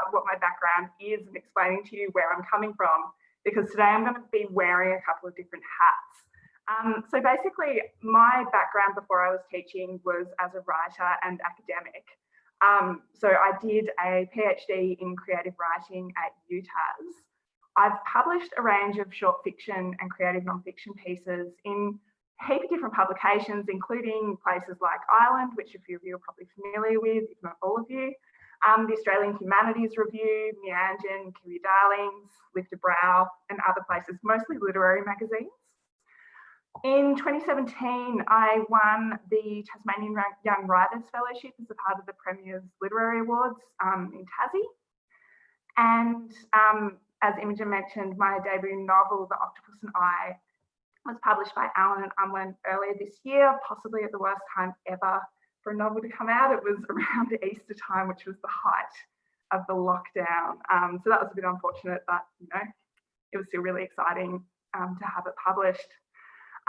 about what my background is and explaining to you where I'm coming from, because today I'm going to be wearing a couple of different hats. So basically, my background before I was teaching was as a writer and academic. So I did a PhD in creative writing at UTAS. I've published a range of short fiction and creative non-fiction pieces in a heap of different publications, including places like Ireland, which a few of you are probably familiar with, if not all of you, the Australian Humanities Review, Meanjin, Kiwi Darlings, Lift a Brow, and other places, mostly literary magazines. In 2017, I won the Tasmanian Young Writers Fellowship as a part of the Premier's Literary Awards in Tassie. And as Imogen mentioned, my debut novel, The Octopus and I, was published by Allen and Unwin earlier this year, possibly at the worst time ever for a novel to come out. It was around Easter time, which was the height of the lockdown. So that was a bit unfortunate, but it was still really exciting to have it published.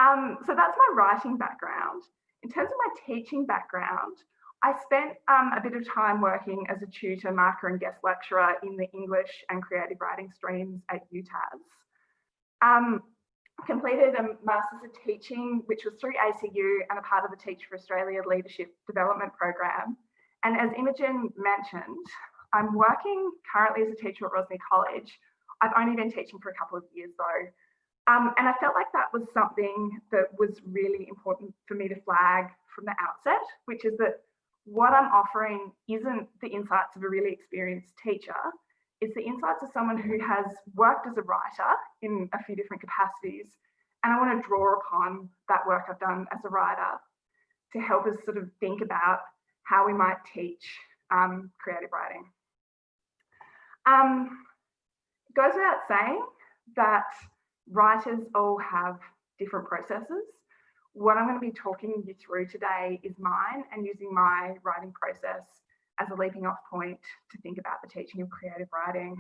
So that's my writing background. In terms of my teaching background, I spent a bit of time working as a tutor, marker and guest lecturer in the English and creative writing streams at UTAS. Completed a Masters of Teaching, which was through ACU and a part of the Teach for Australia Leadership Development Program. And as Imogen mentioned, I'm working currently as a teacher at Rosny College. I've only been teaching for a couple of years though. And I felt like that was something that was really important for me to flag from the outset, which is that what I'm offering isn't the insights of a really experienced teacher. It's the insights of someone who has worked as a writer in a few different capacities. And I want to draw upon that work I've done as a writer to help us sort of think about how we might teach creative writing. It goes without saying that writers all have different processes. What I'm going to be talking you through today is mine, and using my writing process as a leaping off point to think about the teaching of creative writing.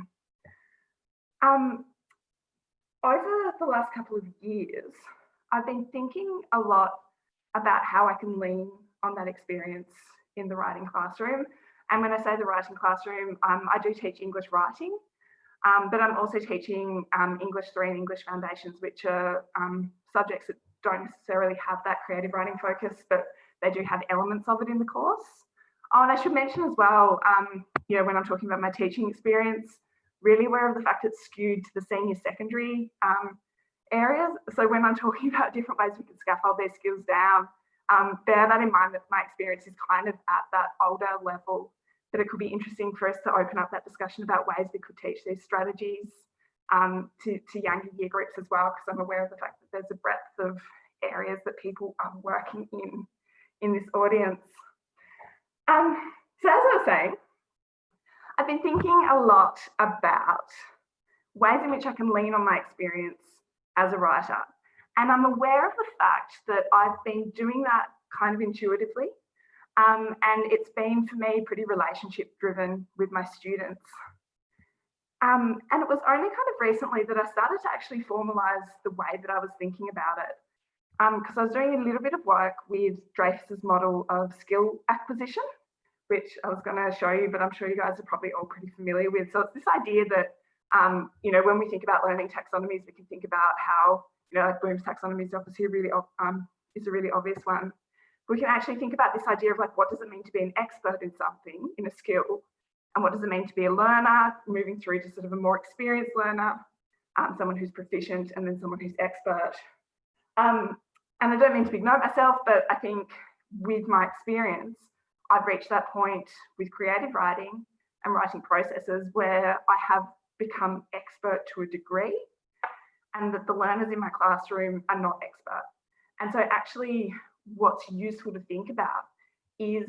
Over the last couple of years, I've been thinking a lot about how I can lean on that experience in the writing classroom. And when I say the writing classroom, I do teach English writing, but I'm also teaching English 3 and English Foundations, which are subjects that don't necessarily have that creative writing focus, but they do have elements of it in the course. Oh, and I should mention as well, when I'm talking about my teaching experience, really aware of the fact it's skewed to the senior secondary areas. So when I'm talking about different ways we can scaffold their skills down, bear that in mind that my experience is kind of at that older level, but it could be interesting for us to open up that discussion about ways we could teach these strategies to younger year groups as well, because I'm aware of the fact that there's a breadth of areas that people are working in this audience. So as I was saying, I've been thinking a lot about ways in which I can lean on my experience as a writer. And I'm aware of the fact that I've been doing that kind of intuitively. And it's been, for me, pretty relationship driven with my students. And it was only kind of recently that I started to actually formalize the way that I was thinking about it. Because I was doing a little bit of work with Dreyfus's model of skill acquisition, which I was going to show you, but I'm sure you guys are probably all pretty familiar with. So it's this idea that, when we think about learning taxonomies, we can think about how, like Bloom's taxonomy is obviously is a really obvious one. We can actually think about this idea of like, what does it mean to be an expert in something, in a skill? And what does it mean to be a learner, moving through to sort of a more experienced learner, someone who's proficient, and then someone who's expert. And I don't mean to big note myself, but I think with my experience, I've reached that point with creative writing and writing processes where I have become expert to a degree, and that the learners in my classroom are not expert. And so actually what's useful to think about is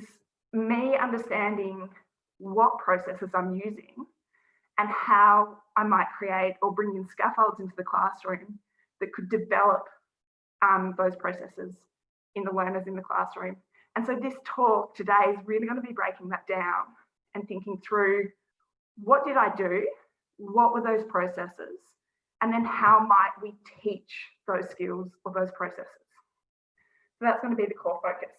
me understanding what processes I'm using and how I might create or bring in scaffolds into the classroom that could develop those processes in the learners in the classroom. And so this talk today is really going to be breaking that down and thinking through, what did I do? What were those processes? And then how might we teach those skills or those processes? So that's going to be the core focus.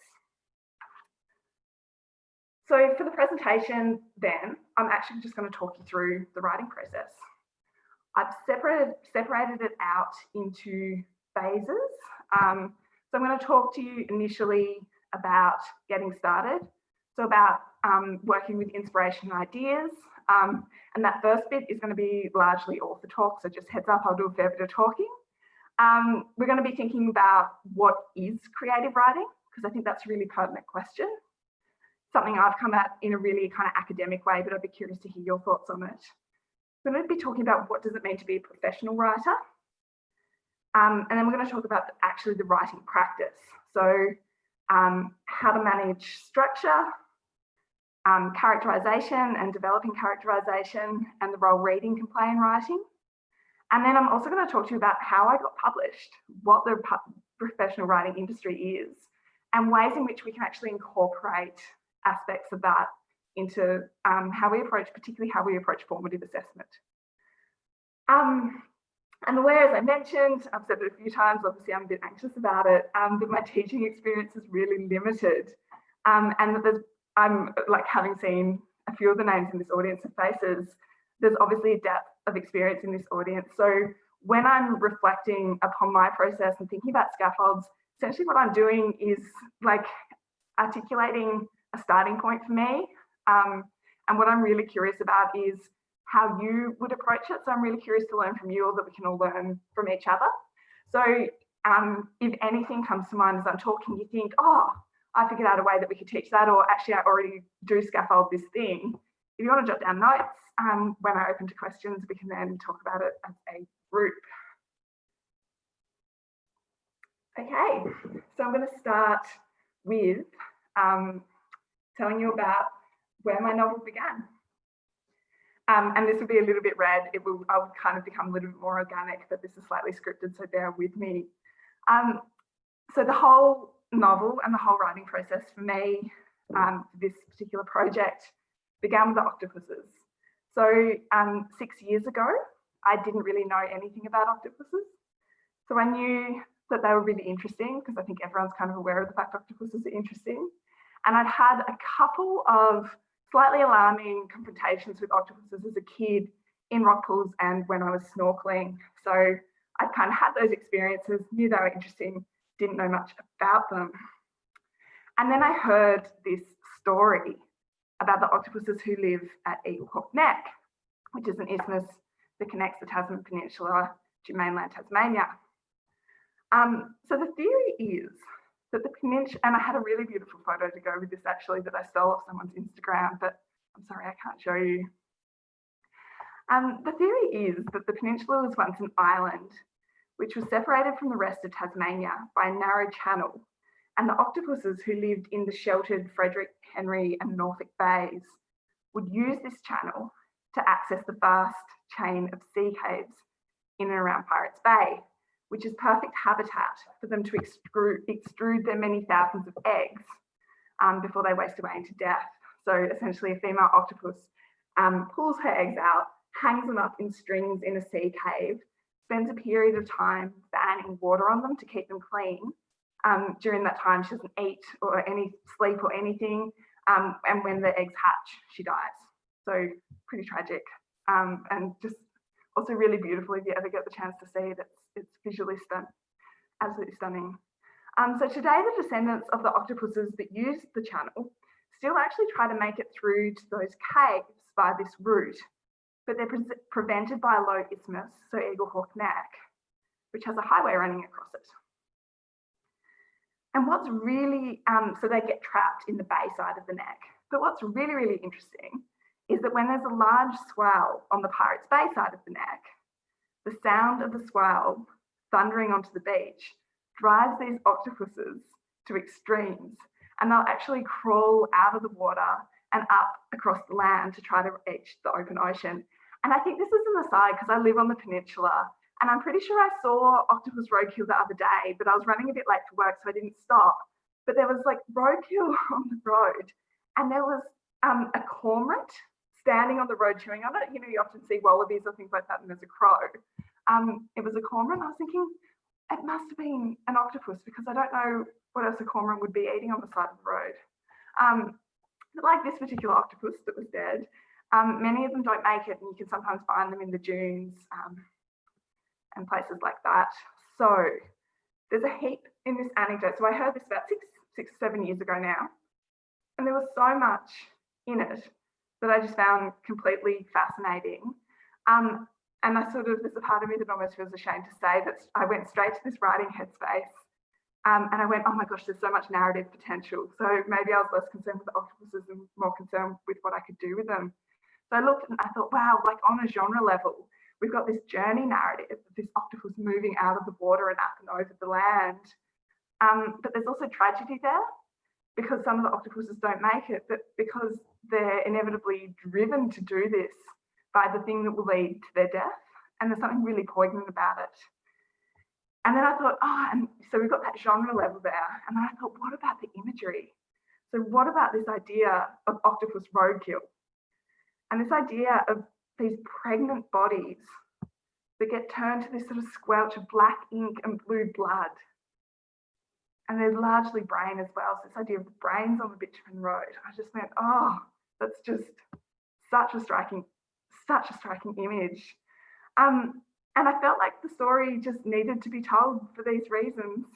So for the presentation then, I'm actually just going to talk you through the writing process. I've separated it out into phases. So I'm going to talk to you initially about getting started. So about working with inspiration and ideas. And that first bit is going to be largely author talk. So just heads up, I'll do a fair bit of talking. We're going to be thinking about what is creative writing, because I think that's a really pertinent question. Something I've come at in a really kind of academic way, but I'd be curious to hear your thoughts on it. We're going to be talking about what does it mean to be a professional writer. And then we're going to talk about actually the writing practice. So how to manage structure, characterization and developing characterization, and the role reading can play in writing. And then I'm also going to talk to you about how I got published, what the professional writing industry is, and ways in which we can actually incorporate aspects of that into how we approach, particularly how we approach formative assessment. And the way, as I mentioned, I've said it a few times, obviously I'm a bit anxious about it, but my teaching experience is really limited. And that I'm like, having seen a few of the names in this audience and faces, there's obviously a depth of experience in this audience. So when I'm reflecting upon my process and thinking about scaffolds, essentially what I'm doing is like articulating a starting point for me. And what I'm really curious about is how you would approach it. So I'm really curious to learn from you, or that we can all learn from each other. So if anything comes to mind as I'm talking, you think, oh, I figured out a way that we could teach that, or actually I already do scaffold this thing. If you want to jot down notes, when I open to questions, we can then talk about it as a group. Okay, so I'm going to start with telling you about where my novel began. And this will be a little bit red. I would kind of become a little bit more organic, but this is slightly scripted, so bear with me. So the whole novel and the whole writing process for me, this particular project, began with the octopuses. So 6 years ago, I didn't really know anything about octopuses. So I knew that they were really interesting, because I think everyone's kind of aware of the fact octopuses are interesting. And I'd had a couple of slightly alarming confrontations with octopuses as a kid in rock pools and when I was snorkeling. So I kind of had those experiences, knew they were interesting, didn't know much about them. And then I heard this story about the octopuses who live at Eagle Hawk Neck, which is an isthmus that connects the Tasman Peninsula to mainland Tasmania. So the theory is that the peninsula, and I had a really beautiful photo to go with this actually that I stole off someone's Instagram, but I'm sorry, I can't show you. The theory is that the peninsula was once an island which was separated from the rest of Tasmania by a narrow channel, and the octopuses who lived in the sheltered Frederick, Henry and Norfolk Bays would use this channel to access the vast chain of sea caves in and around Pirates Bay, which is perfect habitat for them to extrude their many thousands of eggs before they waste away into death. So essentially a female octopus pulls her eggs out, hangs them up in strings in a sea cave, spends a period of time fanning water on them to keep them clean. During that time, she doesn't eat or sleep or anything. And when the eggs hatch, she dies. So pretty tragic. And just also really beautiful if you ever get the chance to see it. It's visually absolutely stunning. So today, the descendants of the octopuses that use the channel still actually try to make it through to those caves by this route, but they're prevented by a low isthmus, so Eagle Hawk Neck, which has a highway running across it. And what's really, so they get trapped in the bay side of the neck. But what's really, really interesting is that when there's a large swell on the Pirates Bay side of the neck, the sound of the swell thundering onto the beach drives these octopuses to extremes, and they'll actually crawl out of the water and up across the land to try to reach the open ocean. And I think this is an aside because I live on the peninsula, and I'm pretty sure I saw octopus roadkill the other day, but I was running a bit late for work, so I didn't stop. But there was like roadkill on the road, and there was a cormorant standing on the road chewing on it. You know, you often see wallabies or things like that, and there's a crow. It was a cormorant. I was thinking it must have been an octopus because I don't know what else a cormorant would be eating on the side of the road. like this particular octopus that was dead, many of them don't make it, and you can sometimes find them in the dunes and places like that. So there's a heap in this anecdote. So I heard this about six or 7 years ago now, and there was so much in it that I just found completely fascinating. And there's a part of me that almost feels ashamed to say that I went straight to this writing headspace. And I went, oh my gosh, there's so much narrative potential. So maybe I was less concerned with the octopuses and more concerned with what I could do with them. So I looked and I thought, wow, like on a genre level, we've got this journey narrative of this octopus moving out of the water and up and over the land. But there's also tragedy there, because some of the octopuses don't make it, but because they're inevitably driven to do this by the thing that will lead to their death. And there's something really poignant about it. And then I thought, and so we've got that genre level there. And then I thought, what about the imagery? So what about this idea of octopus roadkill? And this idea of these pregnant bodies that get turned to this sort of squelch of black ink and blue blood. And there's largely brain as well. So this idea of the brains on the bitumen road. I just went, that's just such a striking image. And I felt like the story just needed to be told for these reasons.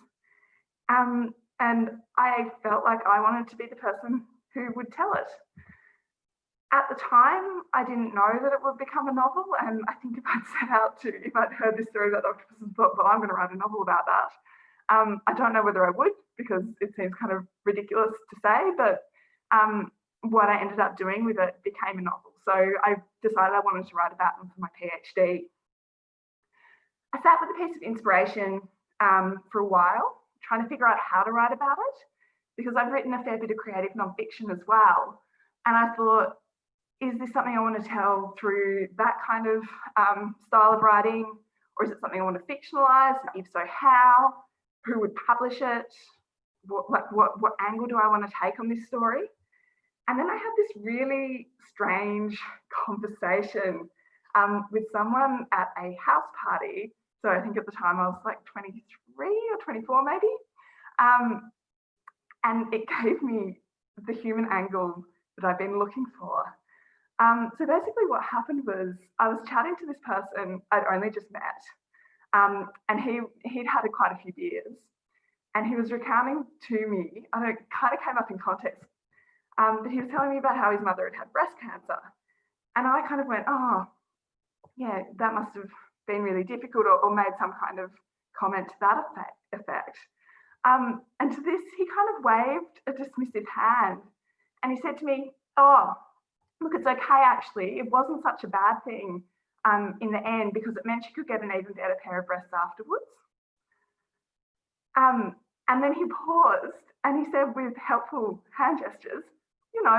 And I felt like I wanted to be the person who would tell it. At the time, I didn't know that it would become a novel. And I think if I'd heard this story about the octopus and thought, well, I'm going to write a novel about that. I don't know whether I would, because it seems kind of ridiculous to say, but what I ended up doing with it became a novel. So I decided I wanted to write about them for my PhD. I sat with a piece of inspiration for a while, trying to figure out how to write about it, because I've written a fair bit of creative nonfiction as well. And I thought, is this something I want to tell through that kind of style of writing, or is it something I want to fictionalize? And if so, how? Who would publish it? What angle do I want to take on this story? And then I had this really strange conversation with someone at a house party. So I think at the time I was like 23 or 24 maybe. And it gave me the human angle that I've been looking for. So basically what happened was I was chatting to this person I'd only just met. And he'd had quite a few beers. And he was recounting to me, I know it kind of came up in context, but he was telling me about how his mother had breast cancer. And I kind of went, oh, yeah, that must have been really difficult, or made some kind of comment to that effect. And to this, he kind of waved a dismissive hand. And he said to me, oh, look, it's okay, actually. It wasn't such a bad thing in the end, because it meant she could get an even better pair of breasts afterwards. And then he paused and he said with helpful hand gestures,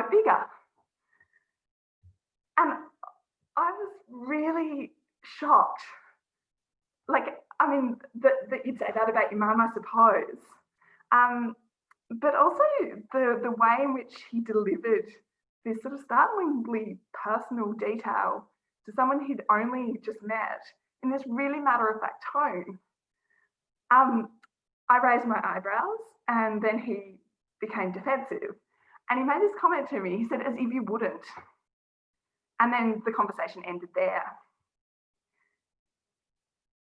bigger. And I was really shocked. Like, I mean, that you'd say that about your mum, I suppose. But also the way in which he delivered this sort of startlingly personal detail to someone he'd only just met in this really matter-of-fact tone. I raised my eyebrows, and then he became defensive. And he made this comment to me. He said, as if you wouldn't. And then the conversation ended there.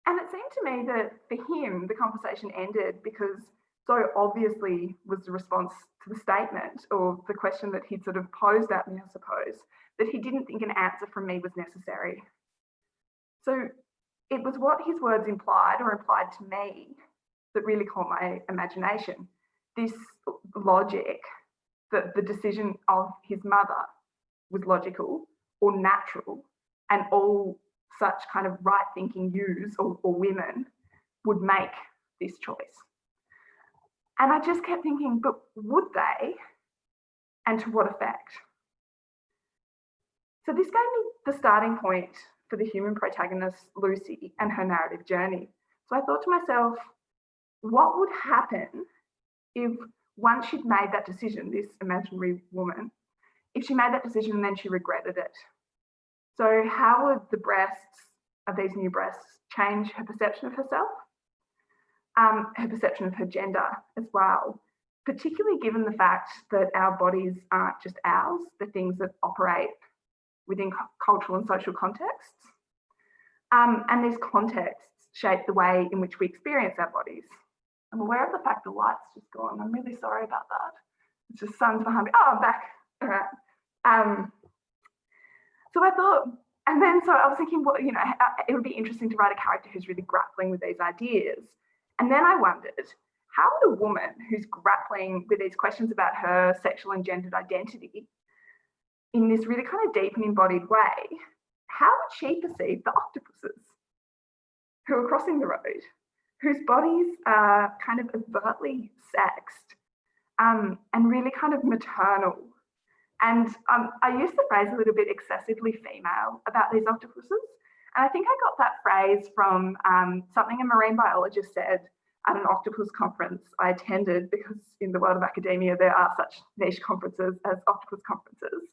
And it seemed to me that for him, the conversation ended because so obviously was the response to the statement, or the question that he'd sort of posed at me, I suppose, that he didn't think an answer from me was necessary. So it was what his words implied to me that really caught my imagination. This logic that the decision of his mother was logical or natural, and all such kind of right-thinking youths or women would make this choice. And I just kept thinking, but would they? And to what effect? So this gave me the starting point for the human protagonist, Lucy, and her narrative journey. So I thought to myself, what would happen if once she'd made that decision, this imaginary woman, if she made that decision and then she regretted it? So how would the breasts of these new breasts change her perception of herself? Her perception of her gender as well. particularly given the fact that our bodies aren't just ours, they're things that operate within cultural and social contexts. And these contexts shape the way in which we experience our bodies. I'm aware of the fact the light's just gone. I'm really sorry about that. It's just sun's behind me. Oh, I'm back. All right. So I thought, and then so I was thinking, well, it would be interesting to write a character who's really grappling with these ideas. And then I wondered, how would a woman who's grappling with these questions about her sexual and gendered identity in this really kind of deep and embodied way, how would she perceive the octopuses who are crossing the road, whose bodies are kind of overtly sexed and really kind of maternal? And I use the phrase a little bit excessively female about these octopuses. And I think I got that phrase from something a marine biologist said at an octopus conference I attended, because in the world of academia, there are such niche conferences as octopus conferences.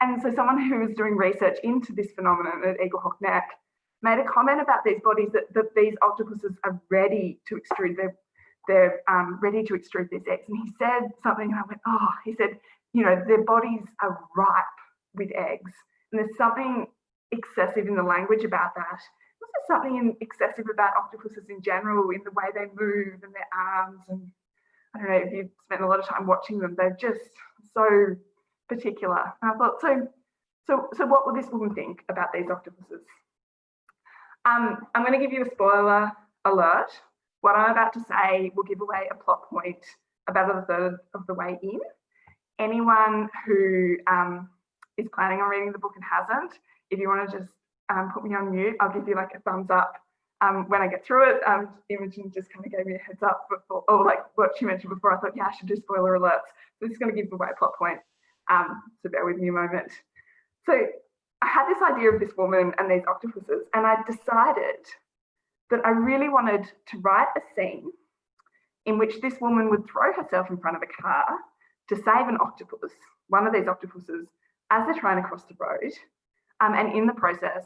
And so someone who was doing research into this phenomenon at Eagle Hawk Neck made a comment about these bodies that these octopuses are ready to extrude. They're ready to extrude these eggs. And he said something, and I went, oh, he said, their bodies are ripe with eggs. And there's something excessive in the language about that. There's something excessive about octopuses in general, in the way they move and their arms. And I don't know if you've spent a lot of time watching them, they're just so particular. And I thought, so what will this woman think about these octopuses? I'm going to give you a spoiler alert. What I'm about to say will give away a plot point about a third of the way in. Anyone who is planning on reading the book and hasn't, if you want to just put me on mute, I'll give you like a thumbs up when I get through it. Imogen just kind of gave me a heads up before, or like what she mentioned before. I thought, yeah, I should do spoiler alerts. So this is going to give away a plot point. So bear with me a moment. So I had this idea of this woman and these octopuses, and I decided that I really wanted to write a scene in which this woman would throw herself in front of a car to save an octopus, one of these octopuses, as they're trying to cross the road. And in the process,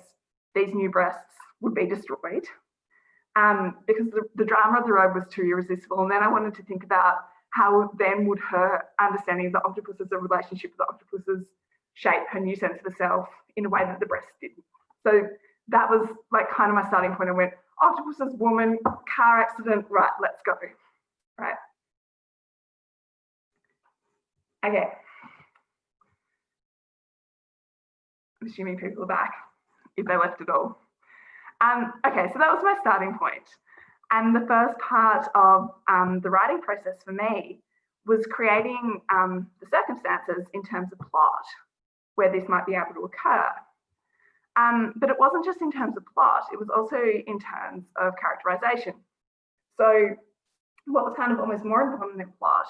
these new breasts would be destroyed because the drama of the road was too irresistible. And then I wanted to think about how then would her understanding of the octopuses, the relationship with the octopuses, shape her new sense of herself in a way that the breasts didn't. So that was like kind of my starting point. I went, octopuses, woman, car accident, right, let's go, right? Okay. I'm assuming people are back, if they left at all. Okay, so that was my starting point. And the first part of the writing process for me was creating the circumstances in terms of plot where this might be able to occur. But it wasn't just in terms of plot, it was also in terms of characterization. So what was kind of almost more important than plot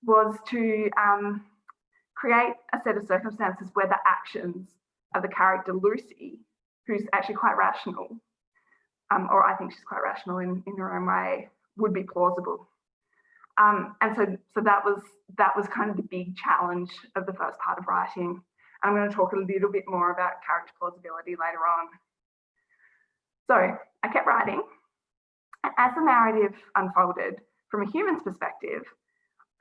was to create a set of circumstances where the actions of the character Lucy, who's actually quite rational, or I think she's quite rational in her own way, would be plausible. And so that was kind of the big challenge of the first part of writing. I'm going to talk a little bit more about character plausibility later on. So I kept writing, and as the narrative unfolded from a human's perspective,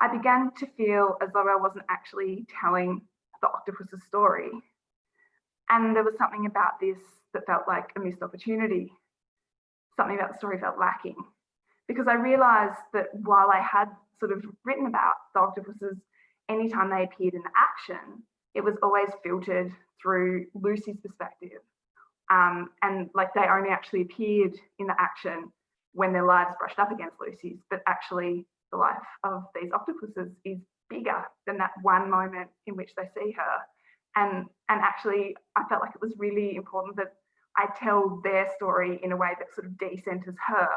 I began to feel as though I wasn't actually telling the octopus's story. And there was something about this that felt like a missed opportunity. Something about the story felt lacking. Because I realised that while I had sort of written about the octopuses anytime they appeared in action, it was always filtered through Lucy's perspective. And like they only actually appeared in the action when their lives brushed up against Lucy's, but actually the life of these octopuses is bigger than that one moment in which they see her. And actually, I felt like it was really important that I tell their story in a way that sort of decenters her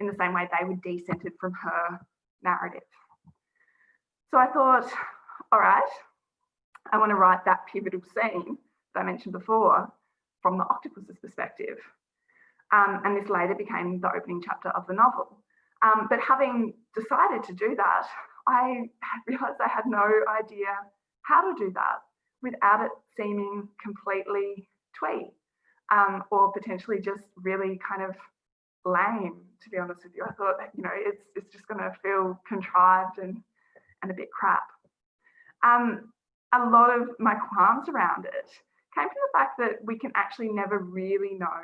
in the same way they were decentered from her narrative. So I thought, all right, I want to write that pivotal scene that I mentioned before from the octopus's perspective. And this later became the opening chapter of the novel. But having decided to do that, I realised I had no idea how to do that without it seeming completely twee or potentially just really kind of lame, to be honest with you. I thought, it's just going to feel contrived and a bit crap. A lot of my qualms around it came from the fact that we can actually never really know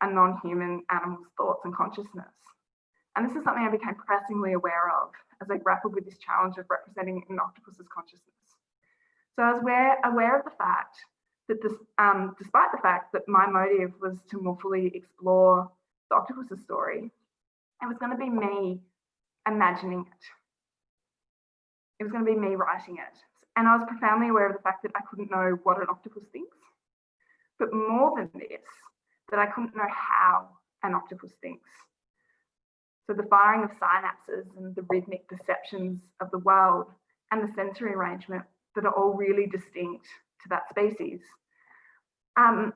a non-human animal's thoughts and consciousness. And this is something I became pressingly aware of as I grappled with this challenge of representing an octopus's consciousness. So I was aware of the fact that despite the fact that my motive was to more fully explore the octopus's story, it was going to be me imagining it. It was going to be me writing it. And I was profoundly aware of the fact that I couldn't know what an octopus thinks, but more than this, that I couldn't know how an octopus thinks. So the firing of synapses and the rhythmic perceptions of the world and the sensory arrangement that are all really distinct to that species.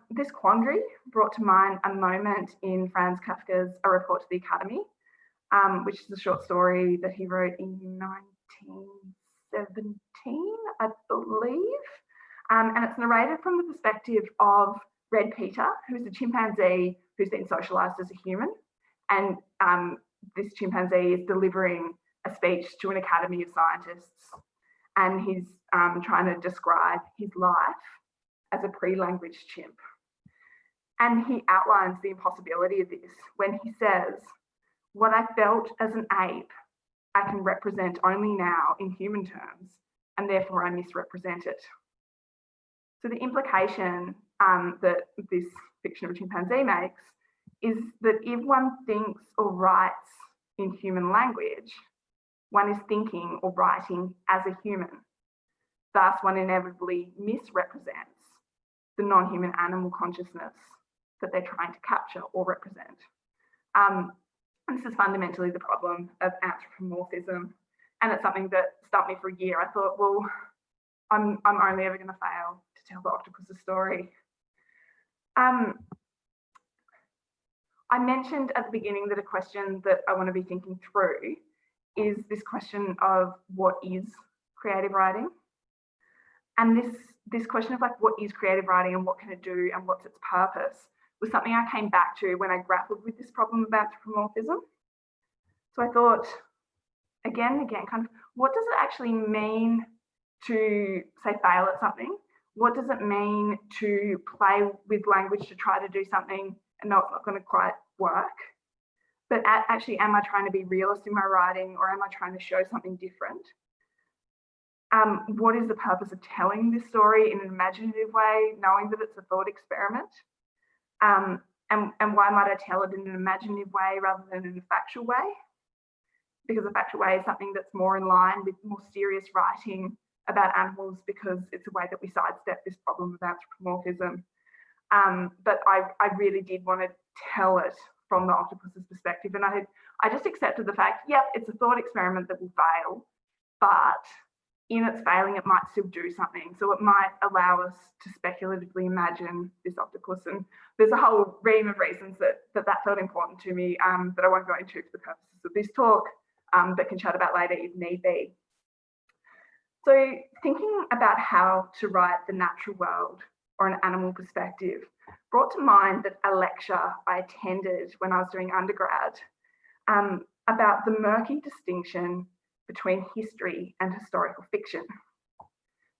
This quandary brought to mind a moment in Franz Kafka's A Report to the Academy, which is a short story that he wrote in 1917, I believe. And it's narrated from the perspective of Red Peter, who's a chimpanzee who's been socialized as a human. And this chimpanzee is delivering a speech to an academy of scientists. And he's trying to describe his life as a pre-language chimp. And he outlines the impossibility of this when he says, "What I felt as an ape, I can represent only now in human terms, and therefore I misrepresent it." So the implication that this fiction of a chimpanzee makes is that if one thinks or writes in human language, one is thinking or writing as a human. Thus, one inevitably misrepresents the non-human animal consciousness that they're trying to capture or represent. And this is fundamentally the problem of anthropomorphism. And it's something that stumped me for a year. I thought, well, I'm only ever going to fail to tell the octopus's story. I mentioned at the beginning that a question that I want to be thinking through is this question of what is creative writing? And this question of like, what is creative writing and what can it do and what's its purpose was something I came back to when I grappled with this problem of anthropomorphism. So I thought, again, kind of, what does it actually mean to, say, fail at something? What does it mean to play with language to try to do something and know it's not going to quite work? But actually, am I trying to be realist in my writing, or am I trying to show something different? What is the purpose of telling this story in an imaginative way, knowing that it's a thought experiment? And why might I tell it in an imaginative way rather than in a factual way? Because a factual way is something that's more in line with more serious writing about animals, because it's a way that we sidestep this problem of anthropomorphism. But I really did want to tell it from the octopus's perspective. And I just accepted the fact, yep, it's a thought experiment that will fail, but in its failing, it might still do something. So it might allow us to speculatively imagine this octopus. And there's a whole ream of reasons that felt important to me that I won't go into for the purposes of this talk, but can chat about later if need be. So thinking about how to write the natural world or an animal perspective brought to mind that a lecture I attended when I was doing undergrad about the murky distinction between history and historical fiction.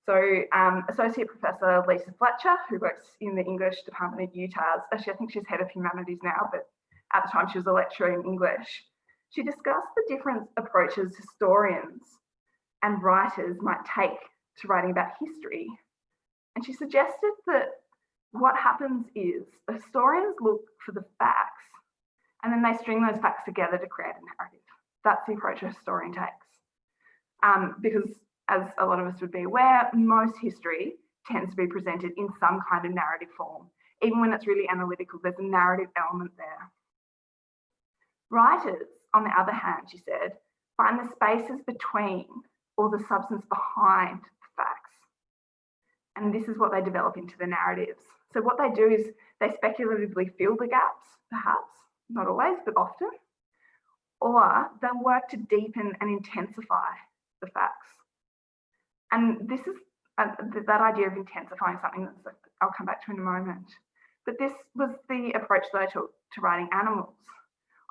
So Associate Professor Lisa Fletcher, who works in the English department at UTAS, actually I think she's head of humanities now, but at the time she was a lecturer in English, she discussed the different approaches historians and writers might take to writing about history. And she suggested that what happens is historians look for the facts and then they string those facts together to create a narrative. That's the approach a historian takes. Because as a lot of us would be aware, most history tends to be presented in some kind of narrative form. Even when it's really analytical, there's a narrative element there. Writers, on the other hand, she said, find the spaces between or the substance behind the facts. And this is what they develop into the narratives. So what they do is they speculatively fill the gaps, perhaps, not always, but often, or they'll work to deepen and intensify the facts. And this is that idea of intensifying something that I'll come back to in a moment. But this was the approach that I took to writing animals.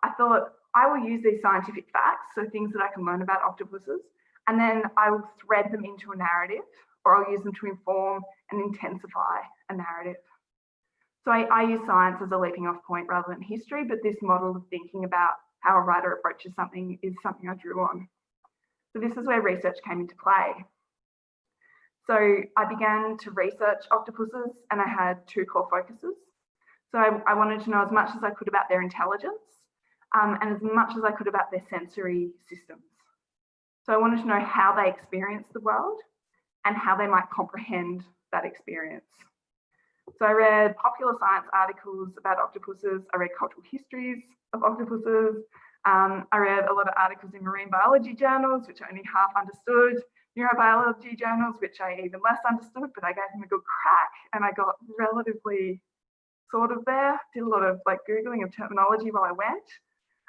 I thought I will use these scientific facts, so things that I can learn about octopuses, and then I will thread them into a narrative, or I'll use them to inform and intensify a narrative. So I use science as a leaping off point rather than history, but this model of thinking about how a writer approaches something is something I drew on. So this is where research came into play. So I began to research octopuses, and I had two core focuses. So I wanted to know as much as I could about their intelligence, and as much as I could about their sensory systems. So I wanted to know how they experience the world and how they might comprehend that experience. So I read popular science articles about octopuses. I read cultural histories of octopuses. I read a lot of articles in marine biology journals, which I only half understood, neurobiology journals, which I even less understood, but I gave them a good crack and I got relatively sort of there, did a lot of like Googling of terminology while I went.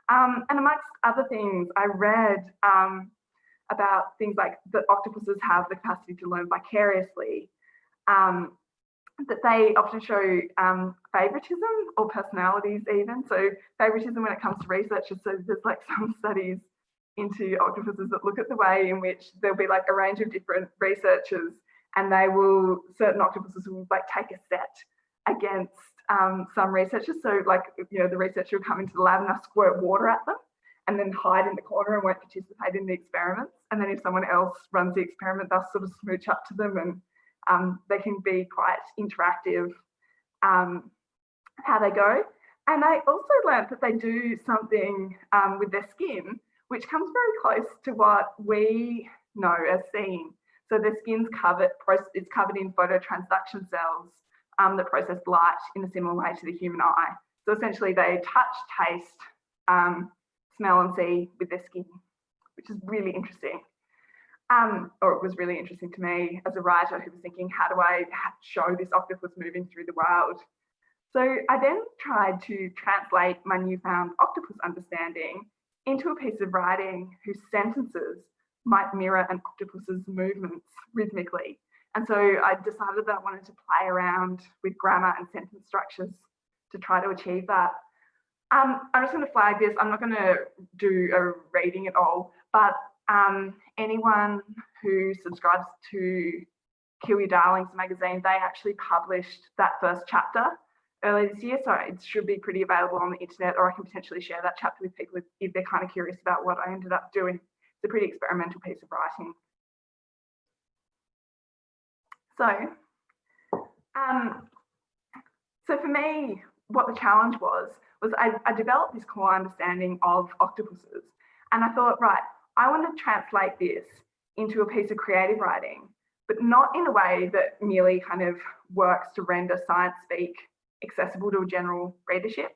And amongst other things, I read about things like that octopuses have the capacity to learn vicariously, that they often show favoritism or personalities even. So favoritism when it comes to researchers, so there's like some studies into octopuses that look at the way in which there'll be like a range of different researchers and certain octopuses will like take a set against some researchers. So like, the researcher will come into the lab and they'll squirt water at them and then hide in the corner and won't participate in the experiments. And then if someone else runs the experiment, they'll sort of smooch up to them and they can be quite interactive how they go. And I also learned that they do something with their skin, which comes very close to what we know as seeing. So their skin's it's covered in phototransduction cells that process light in a similar way to the human eye. So essentially they touch, taste, smell and see with their skin, which is really interesting. Or it was really interesting to me as a writer who was thinking, how do I show this octopus moving through the world? So I then tried to translate my newfound octopus understanding into a piece of writing whose sentences might mirror an octopus's movements rhythmically. And so I decided that I wanted to play around with grammar and sentence structures to try to achieve that. I'm just going to flag this. I'm not going to do a reading at all, but anyone who subscribes to Kill Your Darlings magazine, they actually published that first chapter earlier this year, so it should be pretty available on the internet, or I can potentially share that chapter with people if they're kind of curious about what I ended up doing. It's a pretty experimental piece of writing. So for me, what the challenge was I developed this core understanding of octopuses, and I thought, right, I want to translate this into a piece of creative writing, but not in a way that merely kind of works to render science speak accessible to a general readership.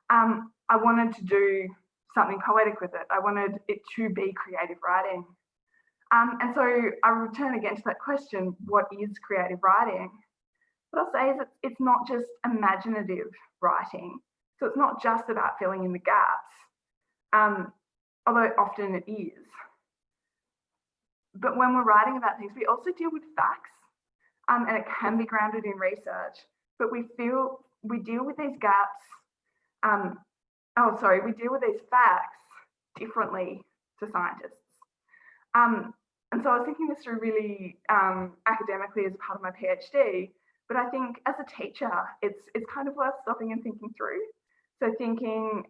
I wanted to do something poetic with it. I wanted it to be creative writing. And so I return again to that question, what is creative writing? What I'll say is it's not just imaginative writing. So it's not just about filling in the gaps, although often it is. But when we're writing about things, we also deal with facts, and it can be grounded in research, but we deal with these gaps, we deal with these facts differently to scientists. And so I was thinking this through really academically as a part of my PhD, but I think as a teacher, it's kind of worth stopping and thinking through. So thinking,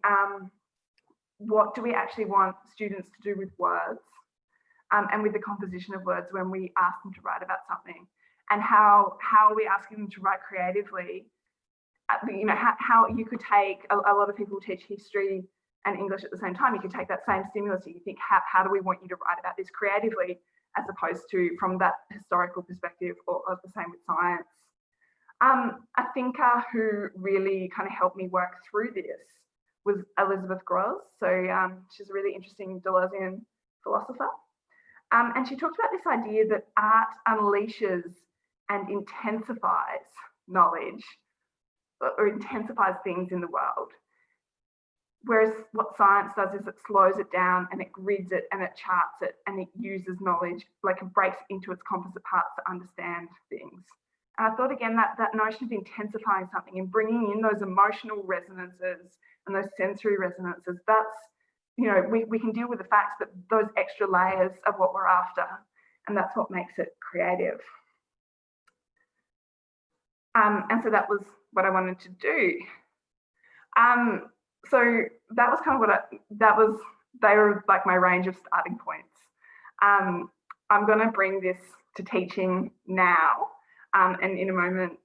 what do we actually want students to do with words and with the composition of words when we ask them to write about something? And how are we asking them to write creatively? How you could take, a lot of people teach history and English at the same time. You could take that same stimulus and you think, how do we want you to write about this creatively, as opposed to from that historical perspective, or the same with science. A thinker who really kind of helped me work through this was Elizabeth Grosz. So she's a really interesting Deleuzean philosopher. And she talked about this idea that art unleashes and intensifies knowledge, or intensifies things in the world. Whereas what science does is it slows it down and it grids it and it charts it and it uses knowledge, like it breaks into its composite parts to understand things. And I thought again that notion of intensifying something and bringing in those emotional resonances and and those sensory resonances, that's, you know, we can deal with the facts, but those extra layers of what we're after, and that's what makes it creative. And so that was what I wanted to do. So that was kind of they were like my range of starting points. I'm going to bring this to teaching now, and in a moment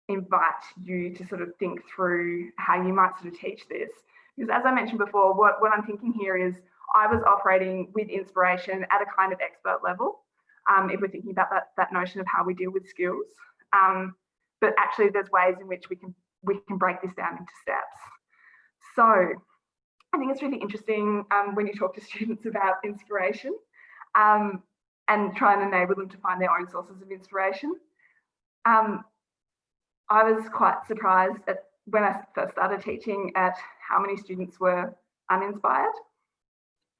invite you to sort of think through how you might sort of teach this. Because as I mentioned before, what I'm thinking here is I was operating with inspiration at a kind of expert level, if we're thinking about that notion of how we deal with skills. But actually there's ways in which we can break this down into steps. So I think it's really interesting when you talk to students about inspiration and try and enable them to find their own sources of inspiration. I was quite surprised when I first started teaching at how many students were uninspired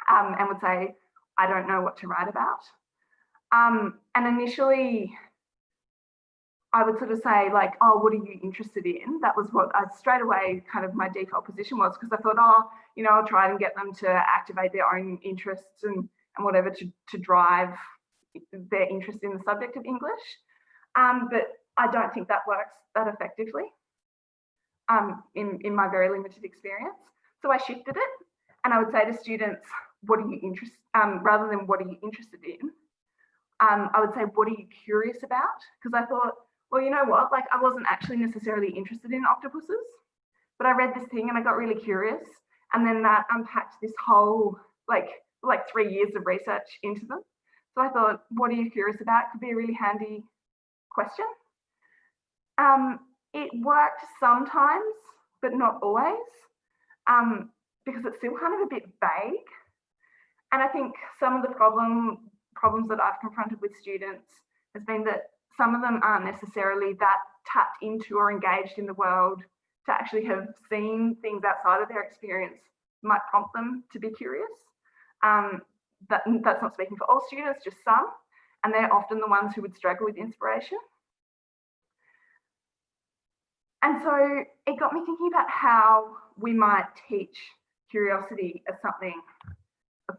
and would say, I don't know what to write about. And initially, I would sort of say like, oh, what are you interested in? That was what I straight away kind of my default position was, because I thought, oh, you know, I'll try and get them to activate their own interests and whatever to drive their interest in the subject of English. But I don't think that works that effectively in my very limited experience. So I shifted it, and I would say to students, what are you interested, rather than what are you interested in, I would say, what are you curious about? Because I thought, well, you know what, like I wasn't actually necessarily interested in octopuses, but I read this thing and I got really curious. And then that unpacked this whole, like 3 years of research into them. So I thought, what are you curious about? Could be a really handy question. It worked sometimes, but not always, because it's still kind of a bit vague. And I think some of the problems that I've confronted with students has been that some of them aren't necessarily that tapped into or engaged in the world to actually have seen things outside of their experience might prompt them to be curious. That's not speaking for all students, just some, and they're often the ones who would struggle with inspiration. And so it got me thinking about how we might teach curiosity as something,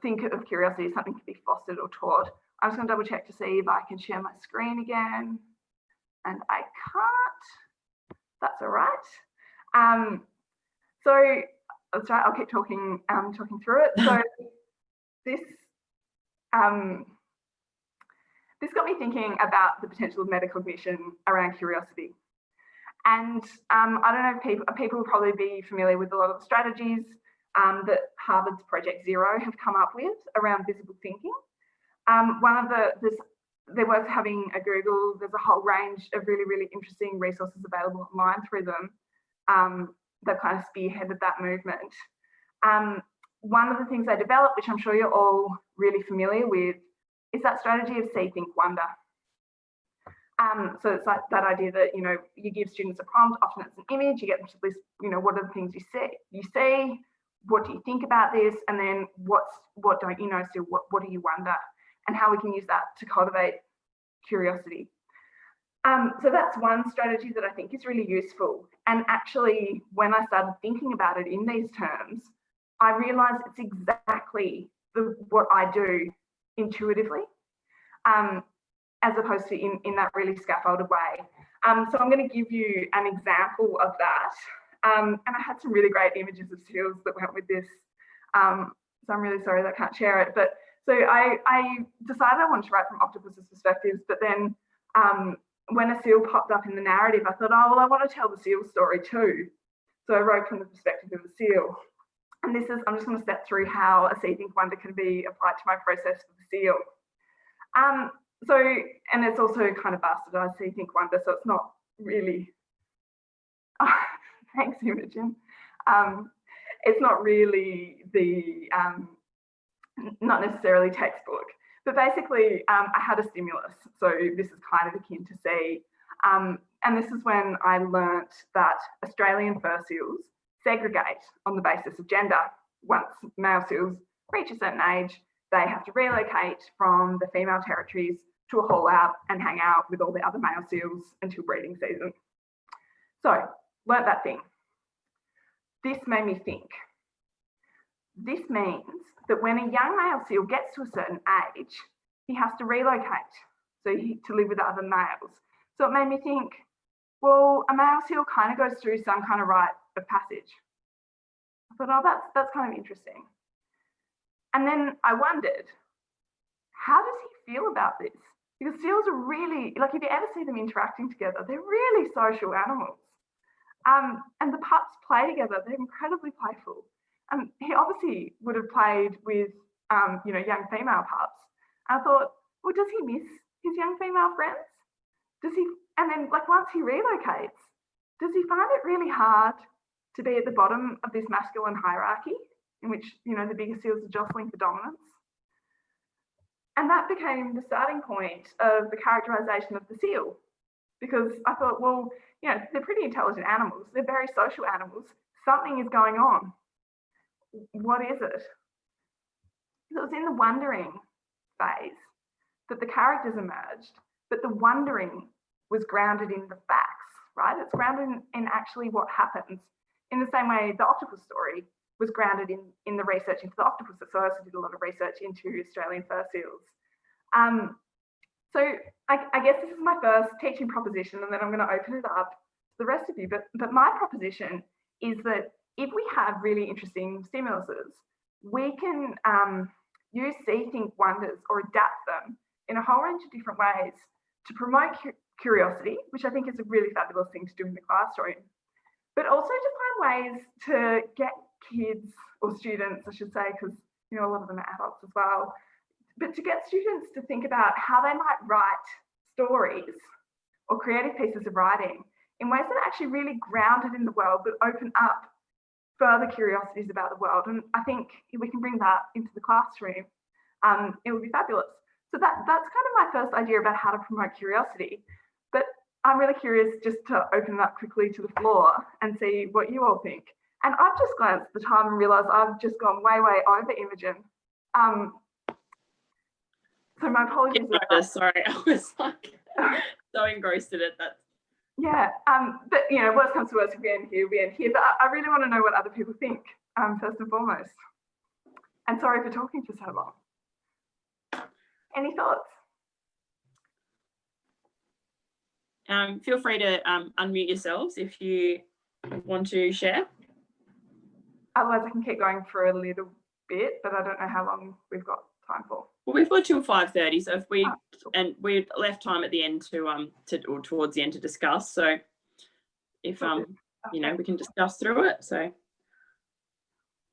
think of curiosity as something to be fostered or taught. I'm just going to double check to see if I can share my screen again. And I can't. That's all right. So that's right. I'll keep talking through it. So this got me thinking about the potential of metacognition around curiosity. And I don't know if people will probably be familiar with a lot of the strategies that Harvard's Project Zero have come up with around visible thinking. One of they're worth having a Google. There's a whole range of really, really interesting resources available online through them that kind of spearheaded that movement. One of the things they developed, which I'm sure you're all really familiar with, is that strategy of see, think, wonder. So it's like that idea that, you know, you give students a prompt, often it's an image, you get them to list, you know, what are the things you see, what do you think about this, and then what don't you know still, what do you wonder, and how we can use that to cultivate curiosity. So that's one strategy that I think is really useful. And actually, when I started thinking about it in these terms, I realized it's exactly what I do intuitively. As opposed to in that really scaffolded way. So I'm going to give you an example of that. And I had some really great images of seals that went with this. So I'm really sorry that I can't share it. But so I decided I wanted to write from octopus's perspectives, but then when a seal popped up in the narrative, I thought, oh, well, I want to tell the seal story too. So I wrote from the perspective of the seal. And I'm just going to step through how a see, think, wonder can be applied to my process for the seal. So, and it's also kind of bastardized see, think, wonder, so it's not really, thanks Imogen, it's not really not necessarily textbook, but basically I had a stimulus, so this is kind of akin to see, and this is when I learnt that Australian fur seals segregate on the basis of gender. Once male seals reach a certain age, they have to relocate from the female territories to a haul out and hang out with all the other male seals until breeding season. So, learnt that thing. this made me think. This means that when a young male seal gets to a certain age, he has to relocate to live with other males. So it made me think, well, a male seal kind of goes through some kind of rite of passage. I thought, oh, that's kind of interesting. And then I wondered, how does he feel about this? Because seals are really, like if you ever see them interacting together, they're really social animals. And the pups play together, they're incredibly playful. He obviously would have played with, young female pups. And I thought, well, does he miss his young female friends? And then once he relocates, does he find it really hard to be at the bottom of this masculine hierarchy in which, the bigger seals are jostling for dominance? And that became the starting point of the characterization of the seal, because I thought, well, they're pretty intelligent animals. They're very social animals. Something is going on. What is it? It was in the wondering phase that the characters emerged, but the wondering was grounded in the facts, right? It's grounded in actually what happens. In the same way the octopus story was grounded in the research into the octopus. So I also did a lot of research into Australian fur seals. So I guess this is my first teaching proposition, and then I'm going to open it up to the rest of you. But my proposition is that if we have really interesting stimuluses, we can use see, think, wonders or adapt them in a whole range of different ways to promote curiosity, which I think is a really fabulous thing to do in the classroom, but also to find ways to get kids or students, I should say, because a lot of them are adults as well, but to get students to think about how they might write stories or creative pieces of writing in ways that are actually really grounded in the world, but open up further curiosities about the world. And I think if we can bring that into the classroom, it would be fabulous. So that's kind of my first idea about how to promote curiosity. But I'm really curious just to open it up quickly to the floor and see what you all think. And I've just glanced at the time and realised I've just gone way over, Imogen. So my apologies. Sorry, I was so engrossed in it. Yeah, but worst comes to worst, if we end here, we end here. But I really want to know what other people think, first and foremost. And sorry for talking for so long. Any thoughts? Feel free to unmute yourselves if you want to share. Otherwise, I can keep going for a little bit, but I don't know how long we've got time for. Well, we've got till 5:30, so if we and we left time at the end or towards the end to discuss. So if we can discuss through it. So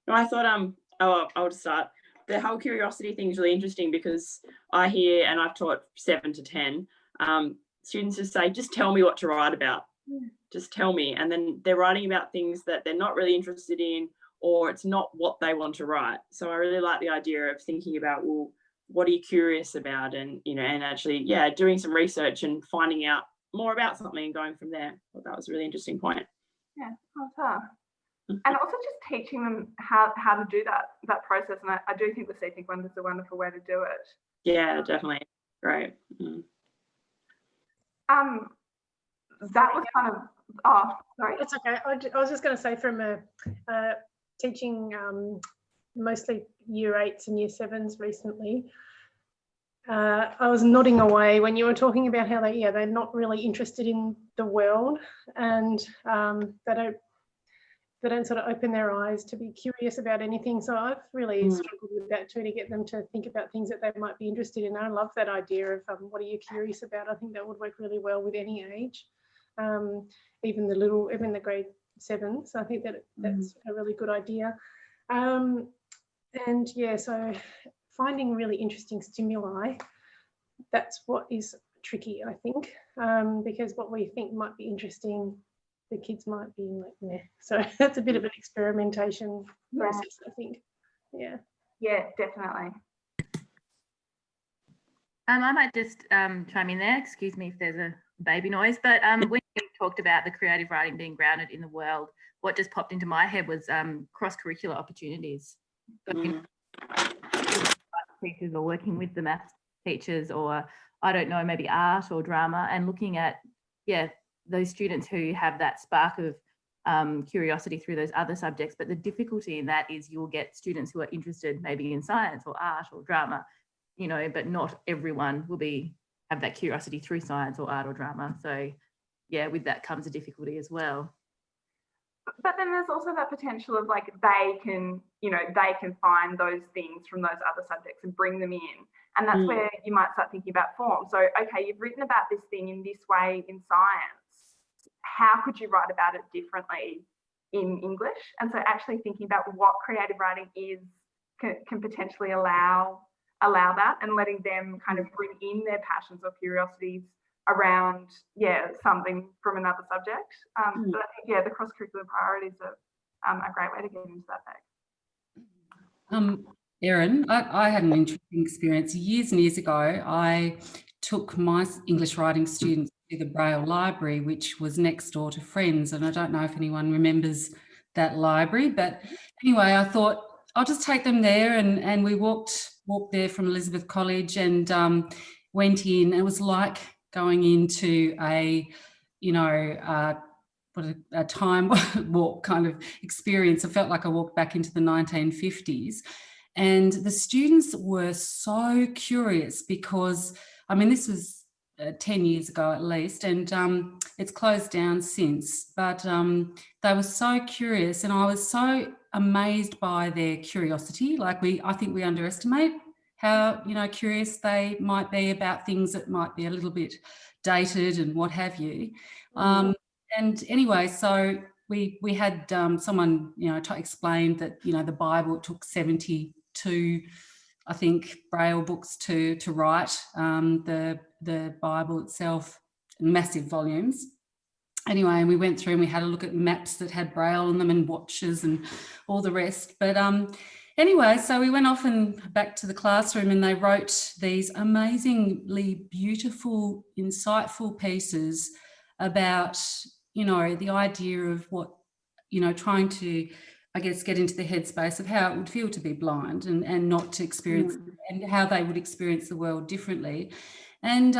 I thought I'll just start. The whole curiosity thing is really interesting because I hear, and I've taught 7 to 10 students, just say, just tell me what to write about. Just tell me, and then they're writing about things that they're not really interested in, or it's not what they want to write. So I really like the idea of thinking about, well, what are you curious about? And, and actually, doing some research and finding out more about something and going from there. I thought that was a really interesting point. Yeah, and also just teaching them how to do that process. And I do think the See Think Wonder is a wonderful way to do it. Yeah, definitely. Great. That was kind of, sorry. That's okay. I was just going to say, from teaching mostly year 8s and year 7s recently, I was nodding away when you were talking about how they're not really interested in the world, and they don't sort of open their eyes to be curious about anything. So I've really struggled with that too, to get them to think about things that they might be interested in. I love that idea of what are you curious about? I think that would work really well with any age, even the grade 7s. I think that's a really good idea. So finding really interesting stimuli, that's what is tricky, I think, because what we think might be interesting, the kids might be like, meh. So that's a bit of an experimentation process, I think. Yeah, definitely. I might just chime in there. Excuse me if there's a baby noise, but when you talked about the creative writing being grounded in the world, what just popped into my head was cross-curricular opportunities. Teachers or working with the maths teachers, or I don't know, maybe art or drama, and looking at those students who have that spark of curiosity through those other subjects. But the difficulty in that is you'll get students who are interested maybe in science or art or drama, you know, but not everyone will have that curiosity through science or art or drama. So yeah, with that comes a difficulty as well. But then there's also that potential of like they can find those things from those other subjects and bring them in. And that's where you might start thinking about form. So, okay, you've written about this thing in this way in science. How could you write about it differently in English? And so actually thinking about what creative writing is can potentially allow that, and letting them kind of bring in their passions or curiosities around, something from another subject. But I think, the cross-curricular priorities are a great way to get into that bag. Erin, I had an interesting experience. Years and years ago, I took my English writing students to the Braille Library, which was next door to Friends. And I don't know if anyone remembers that library, but anyway, I thought I'll just take them there, and we walked there from Elizabeth College and went in. It was like going into a time walk kind of experience. It felt like I walked back into the 1950s. And the students were so curious because, I mean, this was 10 years ago at least, and it's closed down since, but they were so curious, and I was so amazed by their curiosity. Like I think we underestimate how, curious they might be about things that might be a little bit dated and what have you. And anyway, so we had someone, explained that, the Bible, it took 72, I think, Braille books to write the Bible itself, massive volumes. Anyway, and we went through and we had a look at maps that had Braille on them and watches and all the rest. But anyway, so we went off and back to the classroom, and they wrote these amazingly beautiful, insightful pieces about, the idea of what, trying to, I guess, get into the headspace of how it would feel to be blind and not to experience, and how they would experience the world differently. And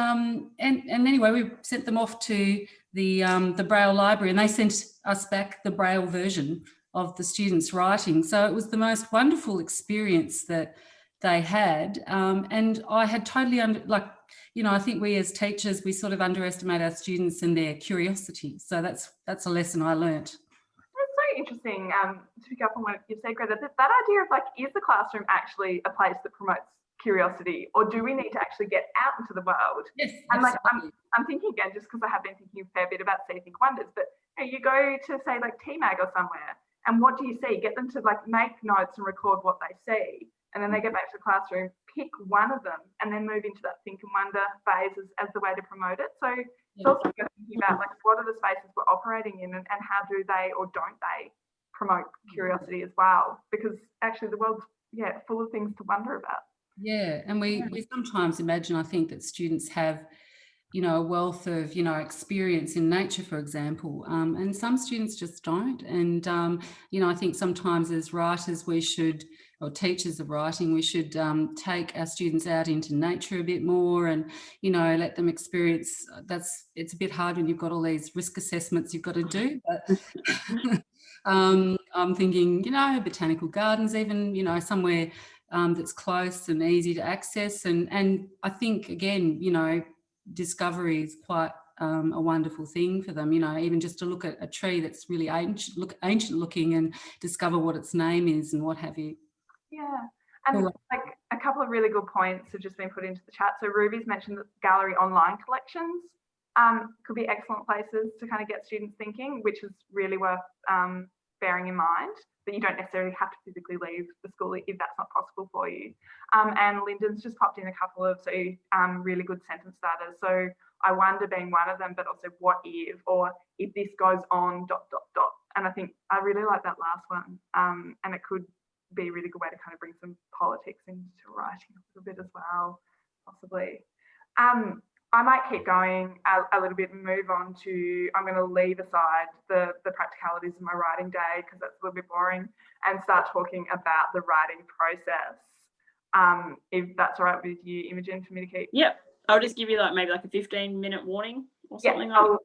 anyway, we sent them off to the Braille Library, and they sent us back the Braille version of the students' writing. So it was the most wonderful experience that they had. And I had totally I think we as teachers, we sort of underestimate our students and their curiosity. So that's a lesson I learnt. It's so interesting to pick up on what you said, Greta, that idea of like, is the classroom actually a place that promotes curiosity, or do we need to actually get out into the world? Yes, and like I'm thinking again, just because I have been thinking a fair bit about See Think Wonders, but you go to say like TMAG or somewhere, and what do you see? Get them to like make notes and record what they see, and then they get back to the classroom, pick one of them, and then move into that think and wonder phase as the way to promote it. So it's also thinking about like, what are the spaces we're operating in, and how do they or don't they promote curiosity as well? Because actually the world's full of things to wonder about. Yeah, and we sometimes imagine, I think, that students have, a wealth of, experience in nature, for example, and some students just don't. And, I think sometimes as writers we should, or teachers of writing, we should take our students out into nature a bit more and, let them experience. It's a bit hard when you've got all these risk assessments you've got to do, but I'm thinking, botanical gardens, even, somewhere that's close and easy to access. And I think, again, discovery is quite a wonderful thing for them, even just to look at a tree that's really ancient looking and discover what its name is and what have you. Yeah, and like a couple of really good points have just been put into the chat. So Ruby's mentioned that gallery online collections could be excellent places to kind of get students thinking, which is really worth bearing in mind, that you don't necessarily have to physically leave the school if that's not possible for you. And Lyndon's just popped in a couple of really good sentence starters. So I wonder being one of them, but also what if, or if this goes on ... And I think I really like that last one. And it could be a really good way to kind of bring some politics into writing a little bit as well, possibly. I might keep going a little bit and move on to, I'm going to leave aside the practicalities of my writing day because that's a little bit boring, and start talking about the writing process. If that's all right with you, Imogen, for me to keep. Yep. I'll just give you maybe a 15-minute warning or something. I'll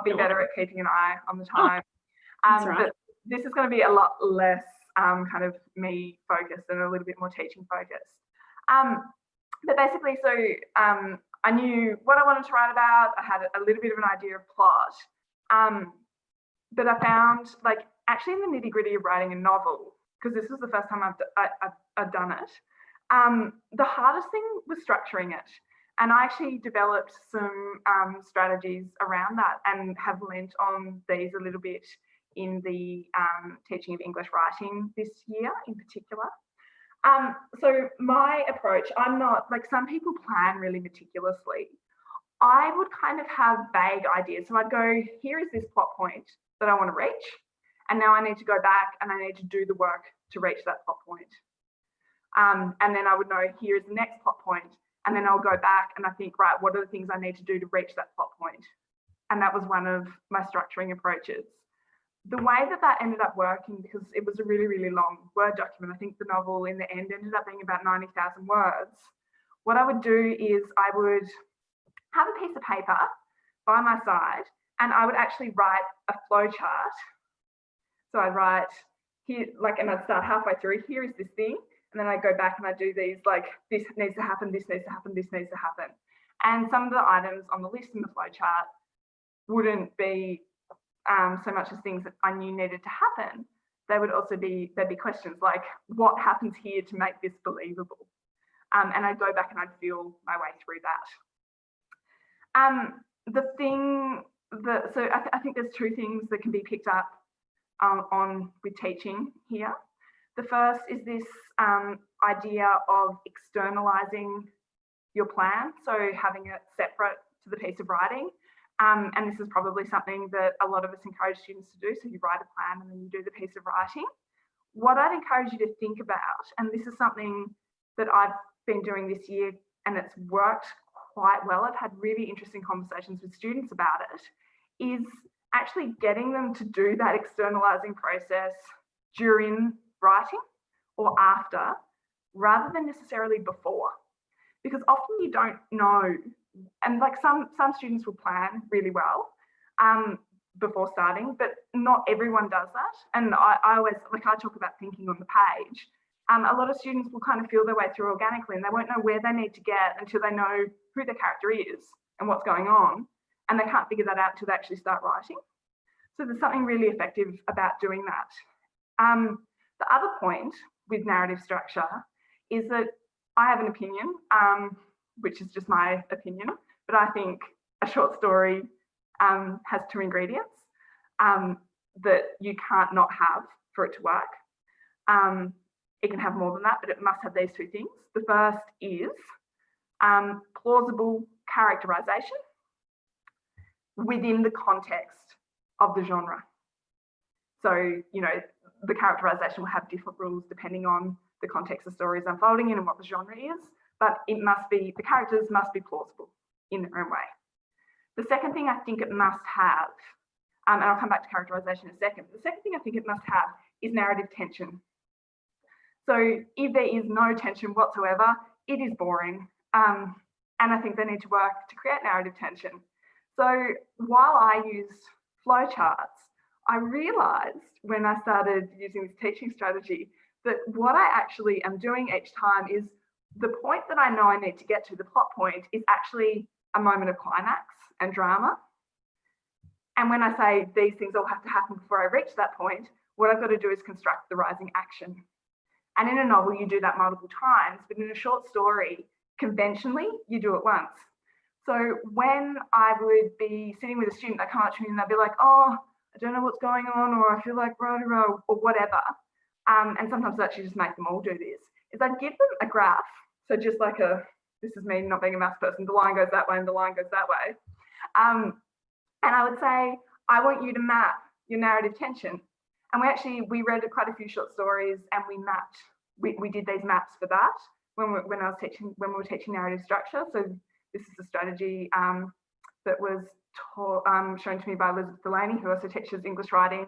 be better at keeping an eye on the time. That's right. But this is going to be a lot less kind of me focused and a little bit more teaching focused. But basically, so I knew what I wanted to write about. I had a little bit of an idea of plot. But I found, like, actually in the nitty gritty of writing a novel, because this was the first time I've done it, the hardest thing was structuring it. And I actually developed some strategies around that and have lent on these a little bit in the teaching of English writing this year in particular. So my approach, I'm not, like, some people plan really meticulously. I would kind of have vague ideas. So I'd go, here is this plot point that I want to reach. And now I need to go back and I need to do the work to reach that plot point. And then I would know, here is the next plot point. And then I'll go back and I think, right, what are the things I need to do to reach that plot point? And that was one of my structuring approaches. The way that ended up working, because it was a really, really long Word document, I think the novel in the end ended up being about 90,000 words. What I would do is I would have a piece of paper by my side and I would actually write a flow chart. So I'd write here, like, and I'd start halfway through, here is this thing. And then I go back and I do these, like, this needs to happen, this needs to happen, this needs to happen. And some of the items on the list in the flow chart wouldn't be so much as things that I knew needed to happen. They would also be, there'd be questions like, what happens here to make this believable? And I'd go back and I'd feel my way through that. So I think there's two things that can be picked up on with teaching here. The first is this idea of externalizing your plan, so having it separate to the piece of writing. And this is probably something that a lot of us encourage students to do. So you write a plan and then you do the piece of writing. What I'd encourage you to think about, and this is something that I've been doing this year and it's worked quite well, I've had really interesting conversations with students about it, is actually getting them to do that externalizing process during writing or after, rather than necessarily before. Because often you don't know, and like some students will plan really well before starting, but not everyone does that. And I always, like, I talk about thinking on the page. A lot of students will kind of feel their way through organically and they won't know where they need to get until they know who their character is and what's going on. And they can't figure that out until they actually start writing. So there's something really effective about doing that. The other point with narrative structure is that I have an opinion, which is just my opinion, but I think a short story has two ingredients that you can't not have for it to work. It can have more than that, but it must have these two things. The first is plausible characterization within the context of the genre. So, you know, the characterization will have different rules depending on the context the story is unfolding in and what the genre is, but it must be, the characters must be plausible in their own way. The second thing I think it must have, and I'll come back to characterization in a second, the second thing I think it must have is narrative tension. So if there is no tension whatsoever, it is boring. And I think they need to work to create narrative tension. So while I used flowcharts, I realized when I started using this teaching strategy that what I actually am doing each time is the point that I know I need to get to, the plot point, is actually a moment of climax and drama. And when I say these things all have to happen before I reach that point, what I've got to do is construct the rising action. And in a novel, you do that multiple times, but in a short story, conventionally, you do it once. So when I would be sitting with a student, they come up to me and they'll be like, oh, I don't know what's going on, or I feel like rah-rah, or whatever. And sometimes I actually just make them all do this, is I'd give them a graph. So just like this is me not being a maths person, the line goes that way and the line goes that way. And I would say, I want you to map your narrative tension. And we read quite a few short stories and we did these maps for that when we were teaching narrative structure. So this is a strategy that was shown to me by Elizabeth Delaney, who also teaches English writing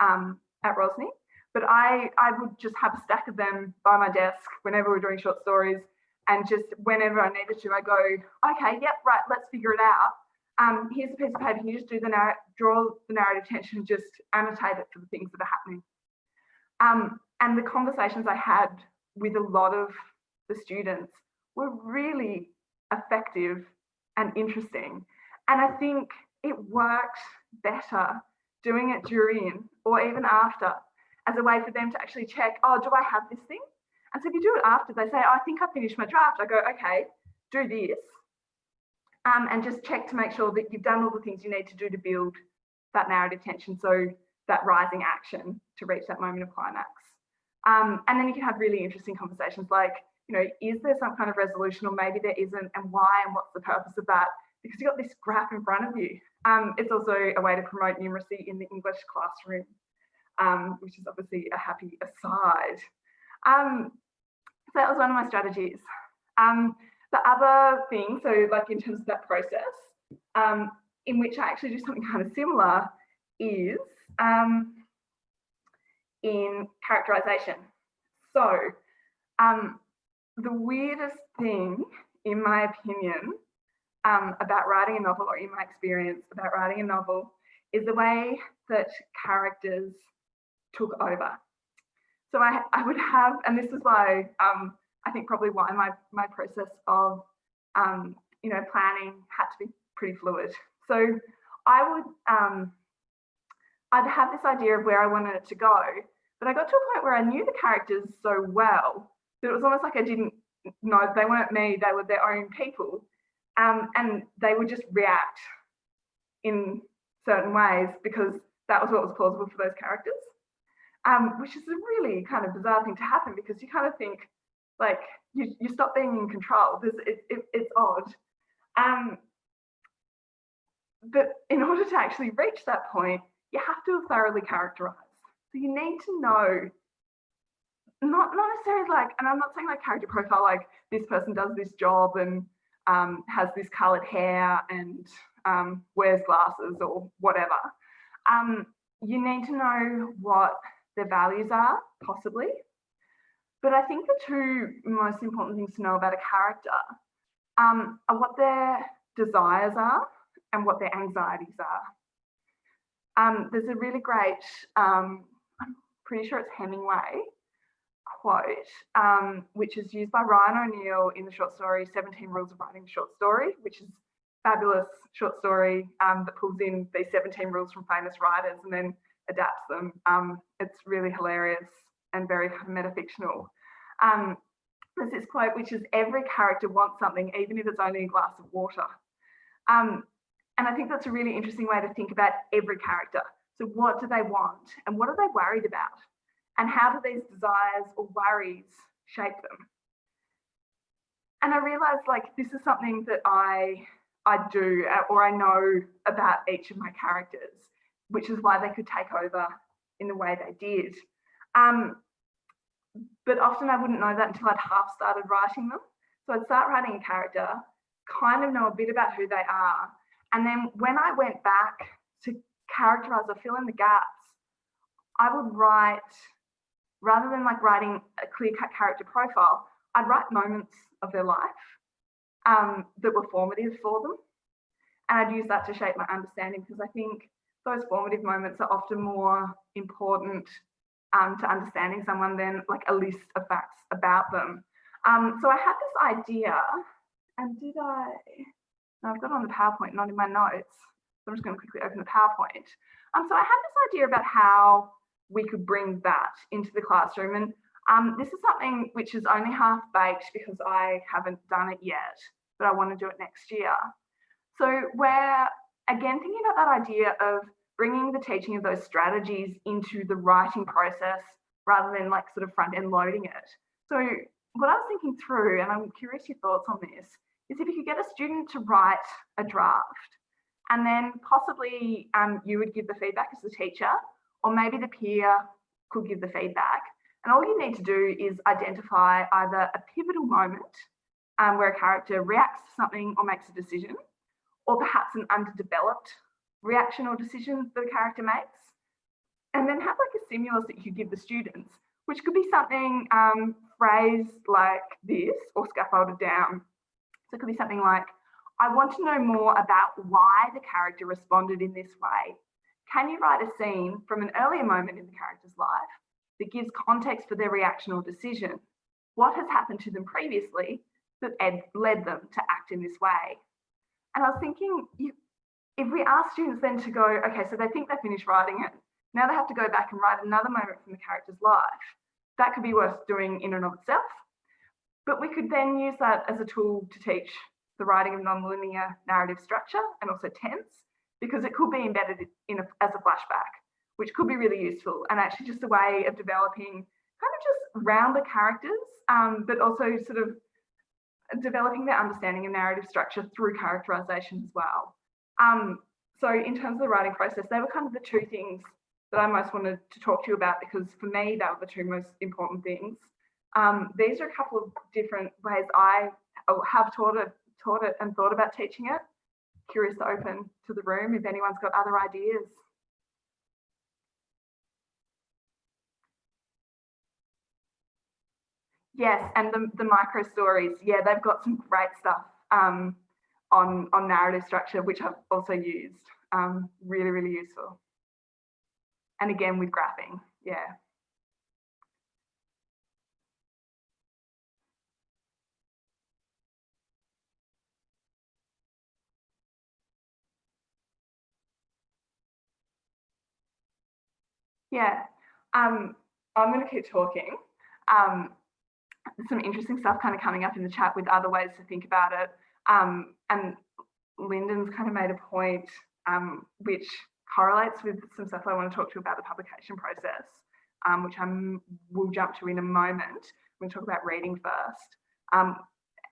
at Rosny. But I would just have a stack of them by my desk whenever we're doing short stories, and just whenever I needed to, I go, okay, yep, right, let's figure it out. Here's a piece of paper, you just draw the narrative tension and just annotate it for the things that are happening. And the conversations I had with a lot of the students were really effective and interesting. And I think it worked better doing it during or even after as a way for them to actually check, oh, do I have this thing? And so if you do it after, they say, oh, I think I finished my draft. I go, okay, do this. And just check to make sure that you've done all the things you need to do to build that narrative tension, so that rising action to reach that moment of climax. And then you can have really interesting conversations like, you know, is there some kind of resolution, or maybe there isn't, and why, and what's the purpose of that? Because you've got this graph in front of you. It's also a way to promote numeracy in the English classroom, which is obviously a happy aside. So that was one of my strategies. The other thing, so like in terms of that process, in which I actually do something kind of similar, is in characterization. So the weirdest thing, in my opinion, about writing a novel, or in my experience about writing a novel, is the way that characters took over. So I would have, and this is why I think probably why my process of you know, planning had to be pretty fluid. So I would I'd have this idea of where I wanted it to go, but I got to a point where I knew the characters so well that it was almost like I didn't know, they weren't me, they were their own people, and they would just react in certain ways because that was what was plausible for those characters, which is a really kind of bizarre thing to happen, because you kind of think, like, you stop being in control. It's odd. But in order to actually reach that point, you have to have thoroughly characterized. So you need to know, not necessarily like, and I'm not saying like character profile, like this person does this job and has this colored hair and wears glasses or whatever. You need to know what their values are, possibly. But I think the two most important things to know about a character are what their desires are and what their anxieties are. There's a really great, I'm pretty sure it's Hemingway quote, which is used by Ryan O'Neill in the short story 17 Rules of Writing a Short Story, which is a fabulous short story that pulls in these 17 rules from famous writers and then adapts them. It's really hilarious and very metafictional. There's this quote which is, every character wants something, even if it's only a glass of water. And I think that's a really interesting way to think about every character. So what do they want, and what are they worried about? And how do these desires or worries shape them? And I realized, like, this is something that I do, or I know about each of my characters, which is why they could take over in the way they did. But often I wouldn't know that until I'd half started writing them. So I'd start writing a character, kind of know a bit about who they are. And then when I went back to characterize or fill in the gaps, I would write, rather than like writing a clear-cut character profile, I'd write moments of their life that were formative for them. And I'd use that to shape my understanding, because I think those formative moments are often more important to understanding someone than like a list of facts about them. So I had this idea, and I've got it on the PowerPoint, not in my notes. So I'm just going to quickly open the PowerPoint. So I had this idea about how we could bring that into the classroom. And this is something which is only half baked because I haven't done it yet, but I want to do it next year. So we're, again, thinking about that idea of bringing the teaching of those strategies into the writing process rather than like sort of front end loading it. So what I was thinking through, and I'm curious your thoughts on this, is if you could get a student to write a draft, and then possibly you would give the feedback as the teacher, or maybe the peer could give the feedback. And all you need to do is identify either a pivotal moment where a character reacts to something or makes a decision, or perhaps an underdeveloped reaction or decision that a character makes, and then have like a stimulus that you give the students, which could be something phrased like this or scaffolded down. So it could be something like, I want to know more about why the character responded in this way. Can you write a scene from an earlier moment in the character's life that gives context for their reaction or decision? What has happened to them previously that led them to act in this way? And I was thinking, if we ask students then to go, okay, so they think they finished writing it, now they have to go back and write another moment from the character's life. That could be worth doing in and of itself. But we could then use that as a tool to teach the writing of nonlinear narrative structure and also tense, because it could be embedded as a flashback, which could be really useful, and actually just a way of developing kind of just rounder characters, but also sort of developing their understanding of narrative structure through characterization as well. So in terms of the writing process, they were kind of the two things that I most wanted to talk to you about, because for me, they were the two most important things. These are a couple of different ways I have taught it and thought about teaching it. Curious to open to the room if anyone's got other ideas. Yes, and the micro stories, yeah, they've got some great stuff on narrative structure, which I've also used. Really, really useful. And again, with graphing, yeah. Yeah, I'm going to keep talking. There's some interesting stuff kind of coming up in the chat with other ways to think about it. And Lyndon's kind of made a point which correlates with some stuff I want to talk to you about the publication process, which we'll jump to in a moment. We'll talk about reading first. And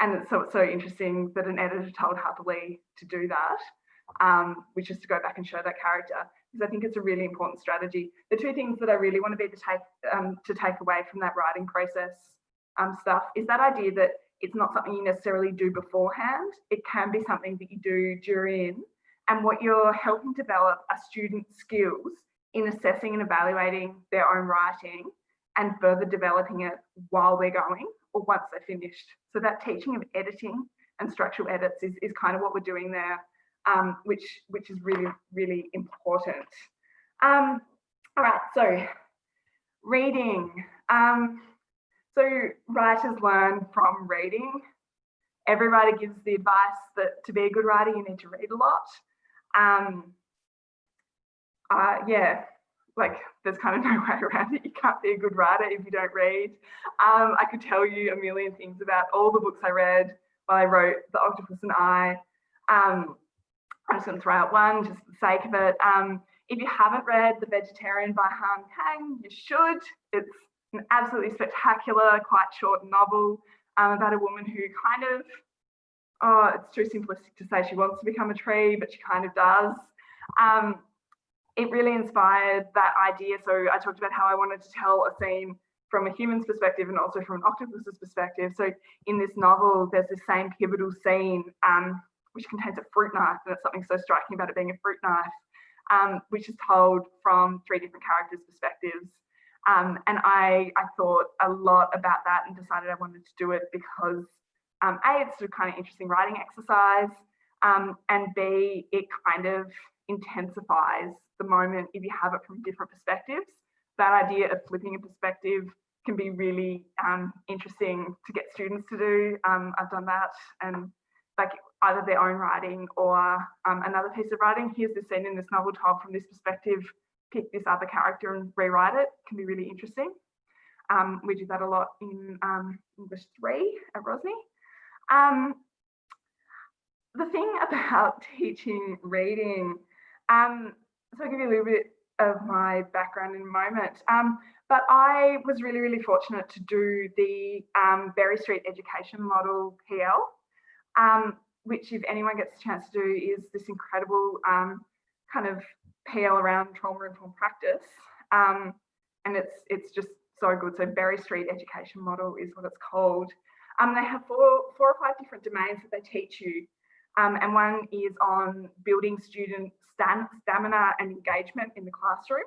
it's so interesting that an editor told Happily to do that, which is to go back and show that character, because I think it's a really important strategy. The two things that I really want to be to take away from that writing process stuff is that idea that it's not something you necessarily do beforehand. It can be something that you do during, and what you're helping develop are student skills in assessing and evaluating their own writing and further developing it while they're going or once they're finished. So that teaching of editing and structural edits is kind of what we're doing there, which is really, really important. All right, so reading. So writers learn from reading. Every writer gives the advice that to be a good writer, you need to read a lot. Yeah, like there's kind of no way around it. You can't be a good writer if you don't read. I could tell you a million things about all the books I read while I wrote The Octopus and I. I'm just going to throw out one just for the sake of it. If you haven't read The Vegetarian by Han Kang, you should. It's an absolutely spectacular, quite short novel about a woman who kind of, it's too simplistic to say she wants to become a tree, but she kind of does. It really inspired that idea. So I talked about how I wanted to tell a scene from a human's perspective and also from an octopus's perspective. So in this novel, there's this same pivotal scene which contains a fruit knife, and that's something so striking about it being a fruit knife, which is told from three different characters' perspectives. And I thought a lot about that and decided I wanted to do it because A, it's a kind of interesting writing exercise, and B, it kind of intensifies the moment if you have it from different perspectives. That idea of flipping a perspective can be really interesting to get students to do. I've done that, and like either their own writing or another piece of writing. Here's the scene in this novel told from this perspective, pick this other character and rewrite it. Can be really interesting. We do that a lot in English 3 at Rosny. The thing about teaching reading, so I'll give you a little bit of my background in a moment, but I was really, really fortunate to do the Berry Street Education Model PL, which if anyone gets a chance to do is this incredible kind of PL around trauma-informed practice, and it's just so good. So Berry Street Education Model is what it's called. They have four or five different domains that they teach you, and one is on building student stamina and engagement in the classroom.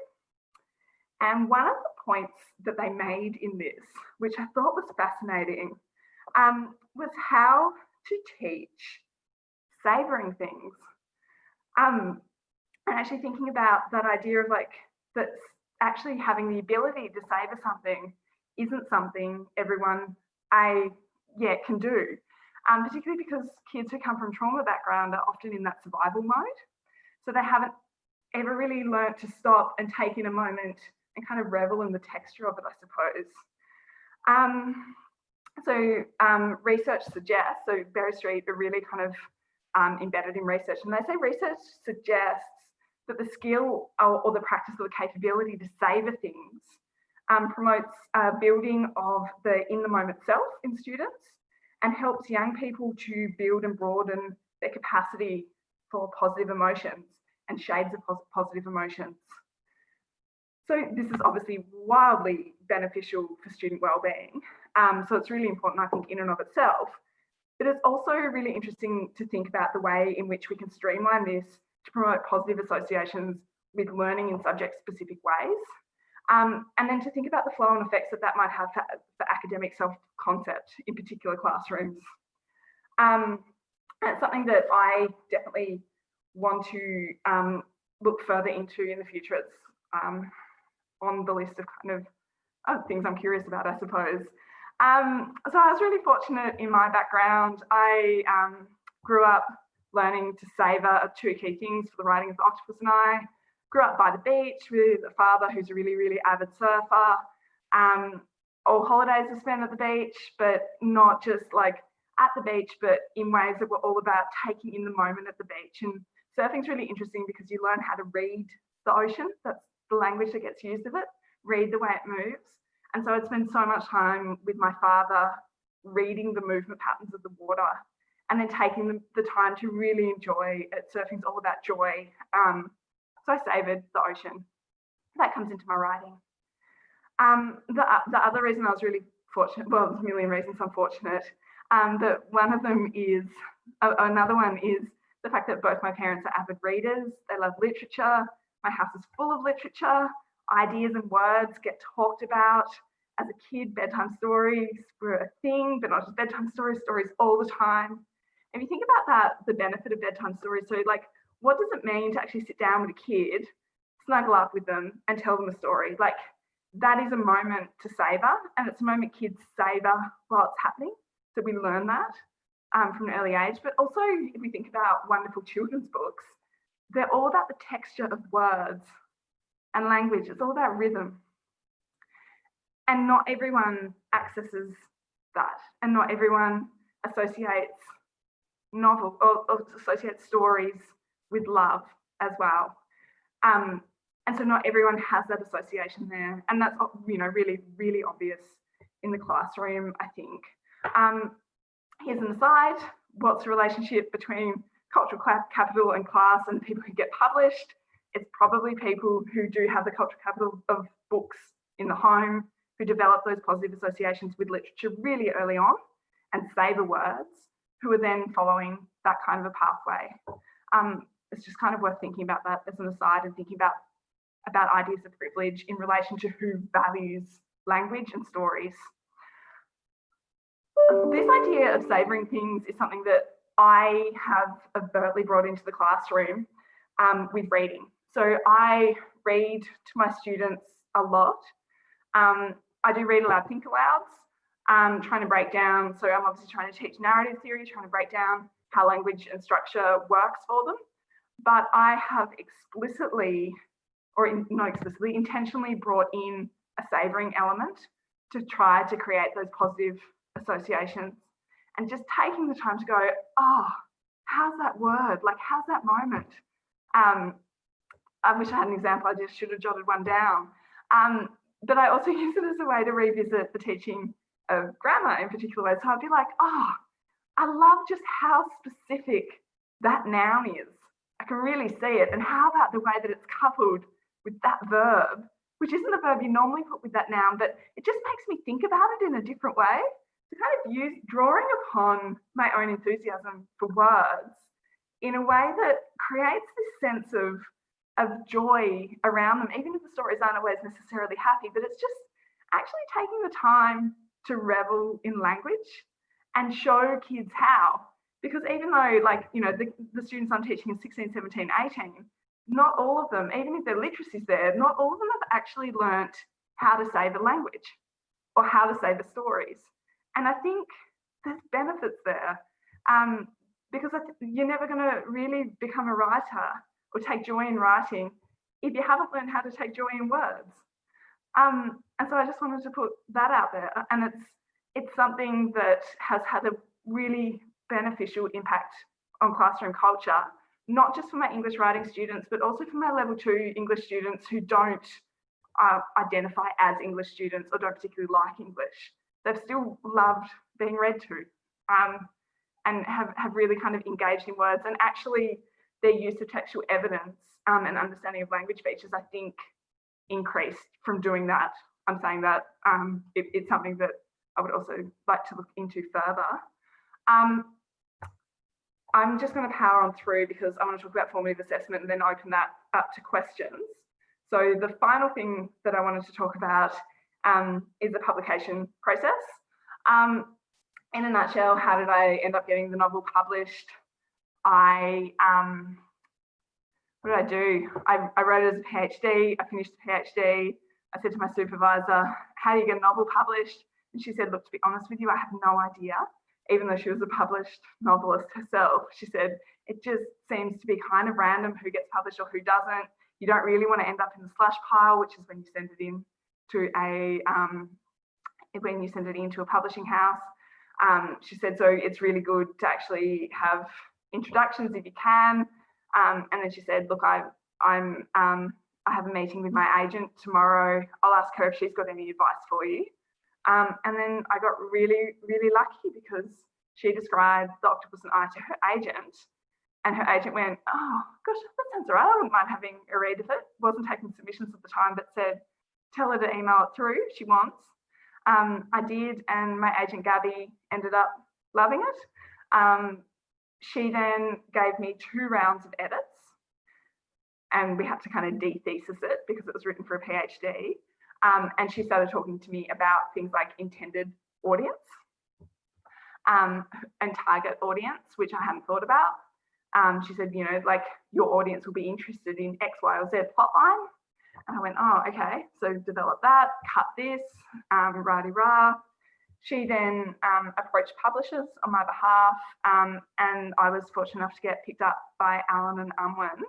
And one of the points that they made in this, which I thought was fascinating, was how to teach savouring things. And actually thinking about that idea of like, that actually having the ability to savour something isn't something everyone can do. Particularly because kids who come from trauma background are often in that survival mode. So they haven't ever really learnt to stop and take in a moment and kind of revel in the texture of it, I suppose. Research suggests, so Berry Street are really kind of embedded in research, and they say research suggests that the skill or the practice or the capability to savour things promotes building of the in the moment self in students and helps young people to build and broaden their capacity for positive emotions and shades of positive emotions. So this is obviously wildly beneficial for student wellbeing. So it's really important, I think, in and of itself. But it's also really interesting to think about the way in which we can streamline this to promote positive associations with learning in subject-specific ways. And then to think about the flow and effects that might have for academic self-concept in particular classrooms. It's something that I definitely want to look further into in the future. It's on the list of kind of things I'm curious about, I suppose. So I was really fortunate in my background. I grew up learning to savour two key things for the writing of Octopus and I. Grew up by the beach with a father who's a really, really avid surfer. All holidays are spent at the beach, but not just like at the beach, but in ways that were all about taking in the moment at the beach. And surfing's really interesting because you learn how to read the ocean. That's the language that gets used of it, read the way it moves. And so I'd spend so much time with my father reading the movement patterns of the water and then taking the time to really enjoy it. Surfing's all about joy. So I savoured the ocean. That comes into my writing. The other reason I was really fortunate, well, there's a million reasons I'm fortunate, but one of them is, another one is the fact that both my parents are avid readers. They love literature. My house is full of literature. Ideas and words get talked about. As a kid, bedtime stories were a thing, but not just bedtime stories all the time. If you think about that, the benefit of bedtime stories, so like, what does it mean to actually sit down with a kid, snuggle up with them and tell them a story? Like, that is a moment to savour, and it's a moment kids savour while it's happening. So we learn that from an early age. But also, if we think about wonderful children's books, they're all about the texture of words and language. It's all about rhythm. And not everyone accesses that, and not everyone associates novel or associates stories with love as well. And so not everyone has that association there. And that's, really, really obvious in the classroom, I think. Here's an aside. What's the relationship between cultural capital and class and people who get published? It's probably people who do have the cultural capital of books in the home, who develop those positive associations with literature really early on and savour words, who are then following that kind of a pathway. It's just kind of worth thinking about that as an aside and thinking about ideas of privilege in relation to who values language and stories. This idea of savouring things is something that I have overtly brought into the classroom with reading. So I read to my students a lot. I do read aloud, think alouds, trying to break down. So I'm obviously trying to teach narrative theory, trying to break down how language and structure works for them. But I have intentionally brought in a savouring element to try to create those positive associations, and just taking the time to go, oh, how's that word? Like, how's that moment? I wish I had an example. I just should have jotted one down. But I also use it as a way to revisit the teaching of grammar in particular ways. So I'd be like, oh, I love just how specific that noun is. I can really see it. And how about the way that it's coupled with that verb, which isn't the verb you normally put with that noun, but it just makes me think about it in a different way. To kind of drawing upon my own enthusiasm for words in a way that creates this sense of joy around them, even if the stories aren't always necessarily happy, but it's just actually taking the time to revel in language and show kids how. Because even though, like, you know, the students I'm teaching is 16, 17, 18, not all of them, even if their literacy's there, not all of them have actually learnt how to say the language or how to say the stories. And I think there's benefits there, because you're never going to really become a writer or take joy in writing if you haven't learned how to take joy in words. And so I just wanted to put that out there. And it's something that has had a really beneficial impact on classroom culture, not just for my English writing students, but also for my level 2 English students who don't identify as English students or don't particularly like English. They've still loved being read to, and have really kind of engaged in words, and actually their use of textual evidence and understanding of language features, I think, increased from doing that. I'm saying that it's something that I would also like to look into further. I'm just going to power on through because I want to talk about formative assessment and then open that up to questions. So the final thing that I wanted to talk about is the publication process. In a nutshell, how did I end up getting the novel published? What did I do? I wrote it as a PhD. I finished the PhD. I said to my supervisor, how do you get a novel published? And she said, look, to be honest with you, I have no idea. Even though she was a published novelist herself, she said, it just seems to be kind of random who gets published or who doesn't. You don't really want to end up in the slush pile, which is when you send it in to a publishing house. She said, so it's really good to actually have introductions if you can. And then she said, look, I have a meeting with my agent tomorrow. I'll ask her if she's got any advice for you. And then I got really, really lucky because she described the Octopus and I to her agent, and her agent went, oh, gosh, that sounds all right. I wouldn't mind having a read of it. Wasn't taking submissions at the time, but said, tell her to email it through if she wants. I did, and my agent Gabby ended up loving it. She then gave me 2 rounds of edits, and we had to kind of de-thesis it because it was written for a PhD. And she started talking to me about things like intended audience and target audience, which I hadn't thought about. She said, you know, like your audience will be interested in X, Y, or Z plotline. And I went, oh, okay. So develop that, cut this, rah-de-rah. She then approached publishers on my behalf, and I was fortunate enough to get picked up by Allen and Unwin.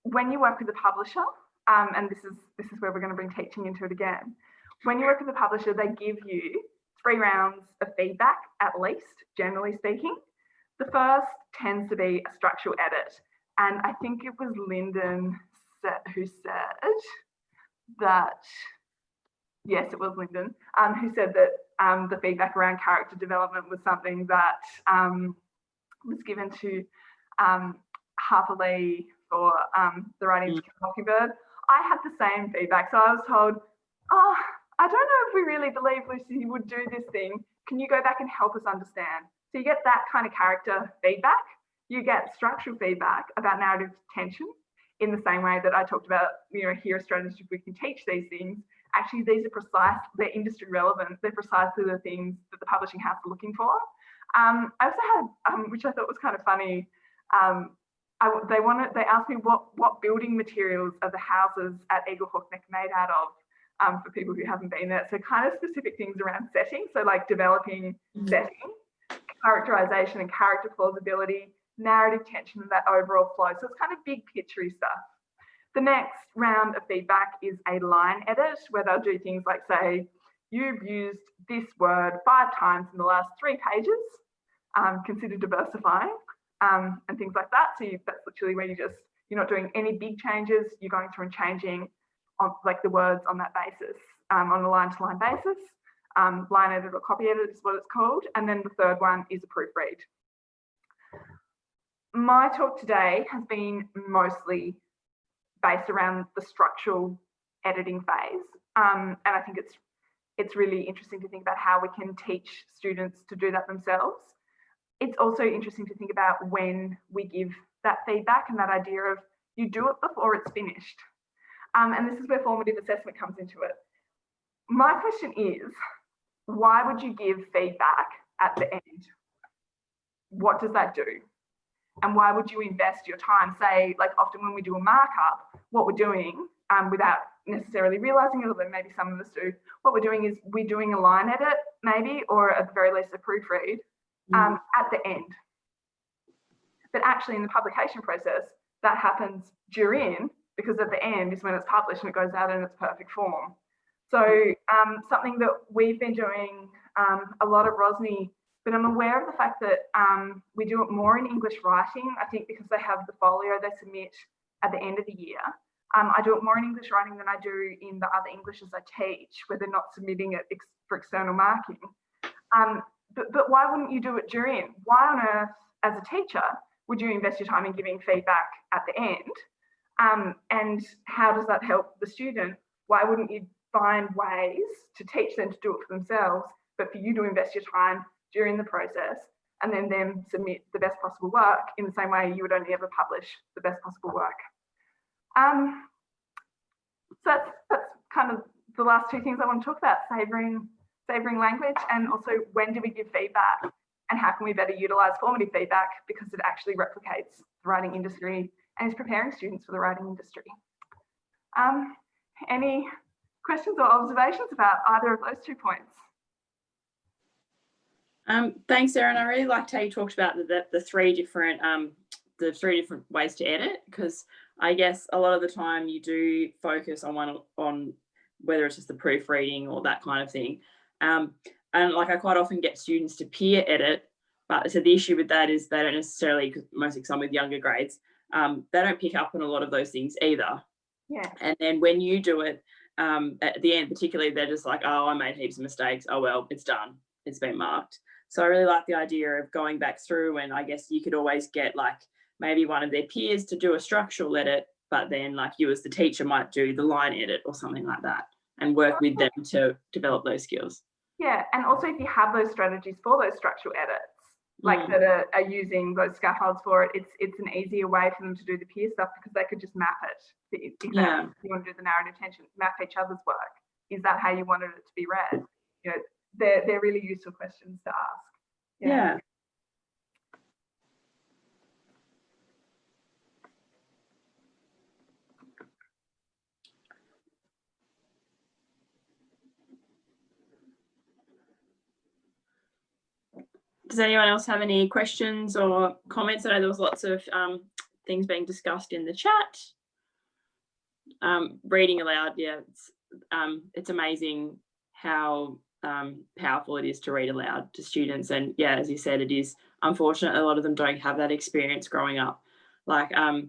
When you work with a publisher, and this is where we're going to bring teaching into it again. When you work with a publisher, they give you 3 rounds of feedback at least, generally speaking. The first tends to be a structural edit. And I think it was Lyndon who said that, yes, it was Lyndon, who said that the feedback around character development was something that was given to Harper Lee for the writing of Mockingbird. I had the same feedback. So I was told, oh, I don't know if we really believe Lucy would do this thing. Can you go back and help us understand? So you get that kind of character feedback. You get structural feedback about narrative tension in the same way that I talked about, you know, here a strategy, we can teach these things. Actually, these are precise, they're industry relevant. They're precisely the things that the publishing house are looking for. I also had, which I thought was kind of funny, they asked me what building materials are the houses at Eaglehawk Neck made out of, for people who haven't been there. So kind of specific things around setting. So like developing setting, characterization and character plausibility, narrative tension and that overall flow. So it's kind of big picture stuff. The next round of feedback is a line edit where they'll do things like say, you've used this word 5 times in the last 3 pages, consider diversifying, and things like that. So that's literally where you're not doing any big changes, you're going through and changing on like the words on that basis, on a line-to-line basis. Line edit or copy edit is what it's called. And then the third one is a proofread. My talk today has been mostly based around the structural editing phase. And I think it's really interesting to think about how we can teach students to do that themselves. It's also interesting to think about when we give that feedback and that idea of you do it before it's finished. And this is where formative assessment comes into it. My question is, why would you give feedback at the end. What does that do? And why would you invest your time? Say, like often when we do a markup, what we're doing without necessarily realizing it, although maybe some of us do, what we're doing is we're doing a line edit maybe, or at the very least a proofread at the end. But actually in the publication process, that happens during, because at the end is when it's published and it goes out in its perfect form. So something that we've been doing a lot at Rosny, but I'm aware of the fact that we do it more in English writing, I think because they have the folio they submit at the end of the year. I do it more in English writing than I do in the other Englishes I teach, where they're not submitting it for external marking. But why wouldn't you do it during? Why on earth, as a teacher, would you invest your time in giving feedback at the end? And how does that help the student? Why wouldn't you find ways to teach them to do it for themselves, but for you to invest your time during the process and then them submit the best possible work in the same way you would only ever publish the best possible work? So that's kind of the last two things I want to talk about, savouring language, and also when do we give feedback and how can we better utilise formative feedback because it actually replicates the writing industry and is preparing students for the writing industry. Any questions or observations about either of those 2 points? Thanks, Erin. I really liked how you talked about the three different ways to edit, because I guess a lot of the time you do focus on whether it's just the proofreading or that kind of thing. And like I quite often get students to peer edit, but so the issue with that is they don't necessarily, because mostly some with younger grades, they don't pick up on a lot of those things either. Yeah. And then when you do it at the end, particularly, they're just like, oh, I made heaps of mistakes. Oh, well, it's done. It's been marked. So I really like the idea of going back through, and I guess you could always get like maybe one of their peers to do a structural edit, but then like you as the teacher might do the line edit or something like that and work with them to develop those skills. Yeah, and also if you have those strategies for those structural edits, like that are using those scaffolds for it, it's an easier way for them to do the peer stuff because they could just map it. If you want to do the narrative tension, map each other's work. Is that how you wanted it to be read? You know, they're really useful questions to ask. Yeah. Does anyone else have any questions or comments? I know there was lots of things being discussed in the chat. Reading aloud, yeah, it's amazing how powerful it is to read aloud to students. And yeah, as you said, it is unfortunate a lot of them don't have that experience growing up. Like I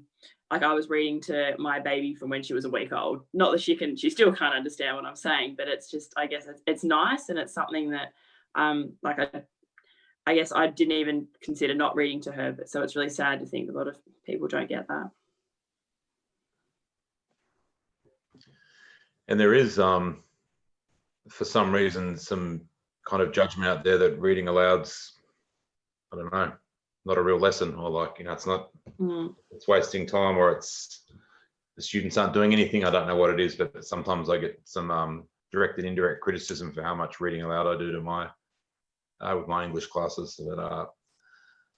was reading to my baby from when she was a week old. Not that she still can't understand what I'm saying, but it's just, I guess it's nice, and it's something that I guess I didn't even consider not reading to her, but so it's really sad to think a lot of people don't get that. And there is, for some reason, some kind of judgment out there that reading aloud's, I don't know, not a real lesson, or like, you know, it's not, it's wasting time, or it's the students aren't doing anything. I don't know what it is, but sometimes I get some direct and indirect criticism for how much reading aloud I do to my with my English classes, but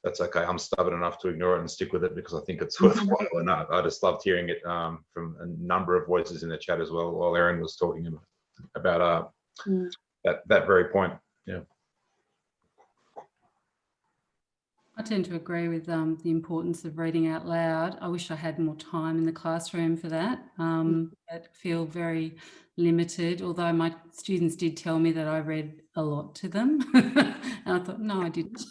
that's okay. I'm stubborn enough to ignore it and stick with it because I think it's worthwhile. And I just loved hearing it from a number of voices in the chat as well, while Erin was talking about that very point. Yeah. I tend to agree with the importance of reading out loud. I wish I had more time in the classroom for that. I feel very limited, although my students did tell me that I read a lot to them. And I thought, no, I didn't.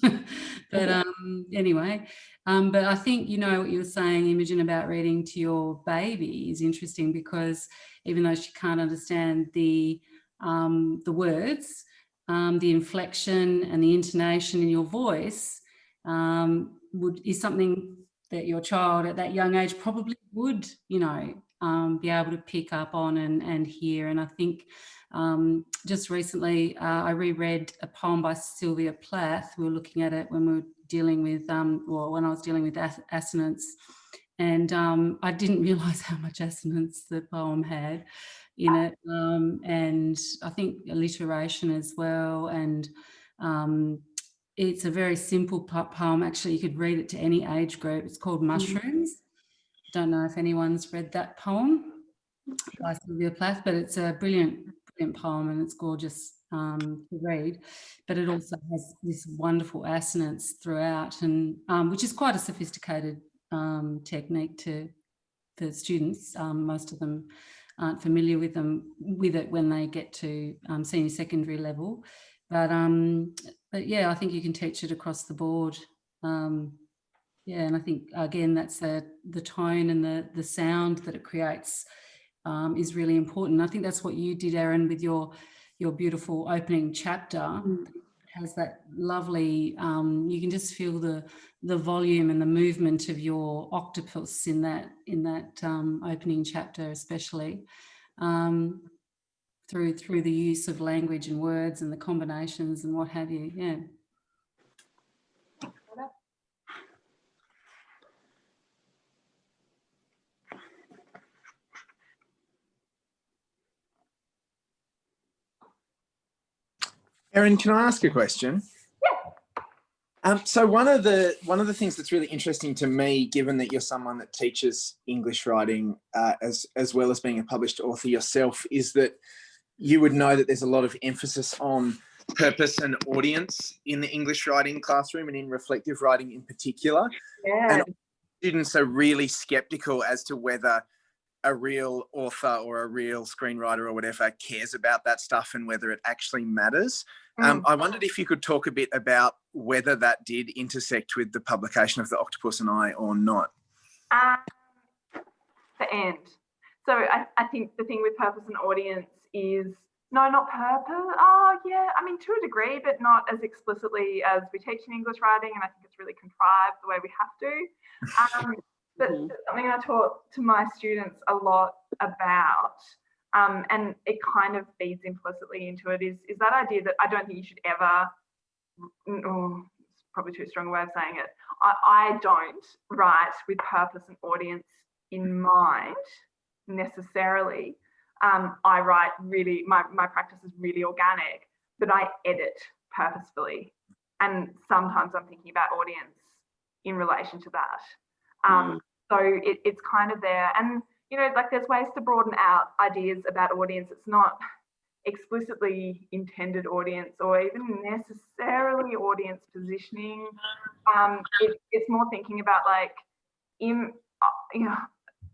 But anyway, but I think, you know, what you were saying, Imogen, about reading to your baby is interesting, because even though she can't understand the words, the inflection and the intonation in your voice is something that your child at that young age probably would, you know, be able to pick up on and hear. And I think just recently I reread a poem by Sylvia Plath. We were looking at it when we were dealing with, when I was dealing with assonance, and I didn't realise how much assonance the poem had in it, and I think alliteration as well, and it's a very simple poem. Actually, you could read it to any age group. It's called Mushrooms. Don't know if anyone's read that poem by Sylvia Plath, but it's a brilliant poem and it's gorgeous to read. But it also has this wonderful assonance throughout, and which is quite a sophisticated technique for students. Most of them aren't familiar with it when they get to senior secondary level. But yeah, I think you can teach it across the board. Yeah, and I think again that's the tone and the sound that it creates is really important. I think that's what you did, Erin, with your beautiful opening chapter. It has that lovely. You can just feel the volume and the movement of your octopus in that opening chapter, especially through the use of language and words and the combinations and what have you. Yeah. Erin, can I ask a question? Yeah. So one of the things that's really interesting to me, given that you're someone that teaches English writing as well as being a published author yourself, is that you would know that there's a lot of emphasis on purpose and audience in the English writing classroom and in reflective writing in particular. Yeah. And students are really skeptical as to whether a real author or a real screenwriter or whatever cares about that stuff and whether it actually matters. I wondered if you could talk a bit about whether that did intersect with the publication of The Octopus and I or not. The end. So I think the thing with purpose and audience is, no, not purpose. Oh, yeah, I mean, to a degree, but not as explicitly as we teach in English writing. And I think it's really contrived the way we have to. But something I taught to my students a lot about, and it kind of feeds implicitly into it, is that idea that I don't think you should ever, it's probably too strong a way of saying it, I don't write with purpose and audience in mind necessarily. I write really, my practice is really organic, but I edit purposefully. And sometimes I'm thinking about audience in relation to that. So it's kind of there. And, you know, like there's ways to broaden out ideas about audience. It's not explicitly intended audience or even necessarily audience positioning. It's more thinking about like,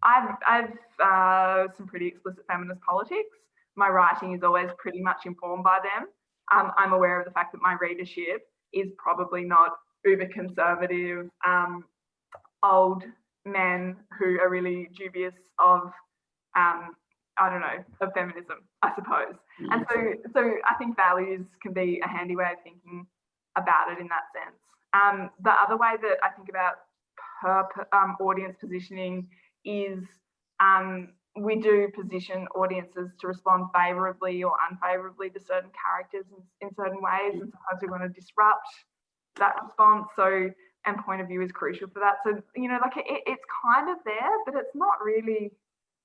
I've some pretty explicit feminist politics. My writing is always pretty much informed by them. I'm aware of the fact that my readership is probably not uber conservative, old men who are really dubious of, of feminism, I suppose. And so I think values can be a handy way of thinking about it in that sense. The other way that I think about audience positioning is we do position audiences to respond favourably or unfavourably to certain characters in certain ways, and sometimes we want to disrupt that response. So, and point of view is crucial for that. So, you know, like it's kind of there, but it's not really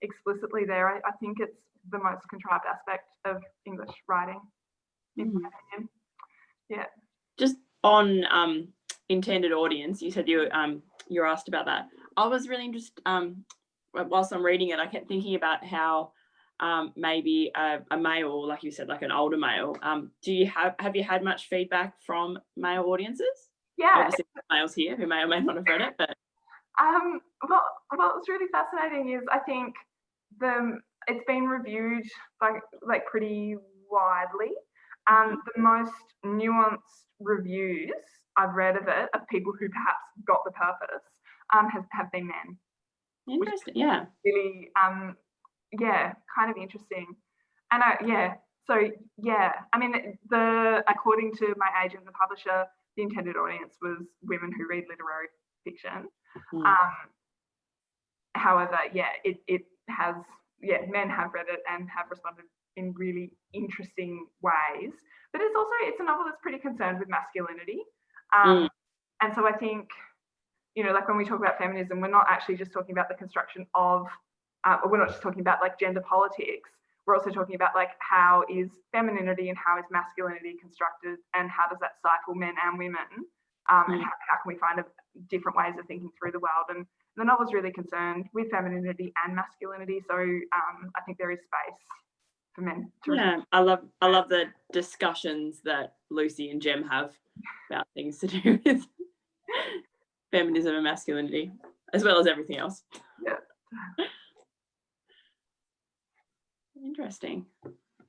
explicitly there. I think it's the most contrived aspect of English writing, in my opinion. Yeah. Just on intended audience, you said you were asked about that. I was really interested, whilst I'm reading it, I kept thinking about how maybe a male, like you said, like an older male, have you had much feedback from male audiences? Yeah. Obviously males here who may or may not have read it, but what's really fascinating is I think it's been reviewed like pretty widely. The most nuanced reviews I've read of it, of people who perhaps got the purpose, have been men. Interesting, yeah. Really, kind of interesting. And I mean, according to my agent, the publisher, the intended audience was women who read literary fiction. However, men have read it and have responded in really interesting ways. But it's a novel that's pretty concerned with masculinity. And so I think, you know, like when we talk about feminism, we're not actually just talking about the construction of, or we're not just talking about like gender politics. we're also talking about like how is femininity and how is masculinity constructed, and how does that cycle men and women, and how can we find different ways of thinking through the world. And the novel's really concerned with femininity and masculinity, so I think there is space for men to I love the discussions that Lucy and Jem have about things to do with feminism and masculinity, as well as everything else. Yeah. Interesting.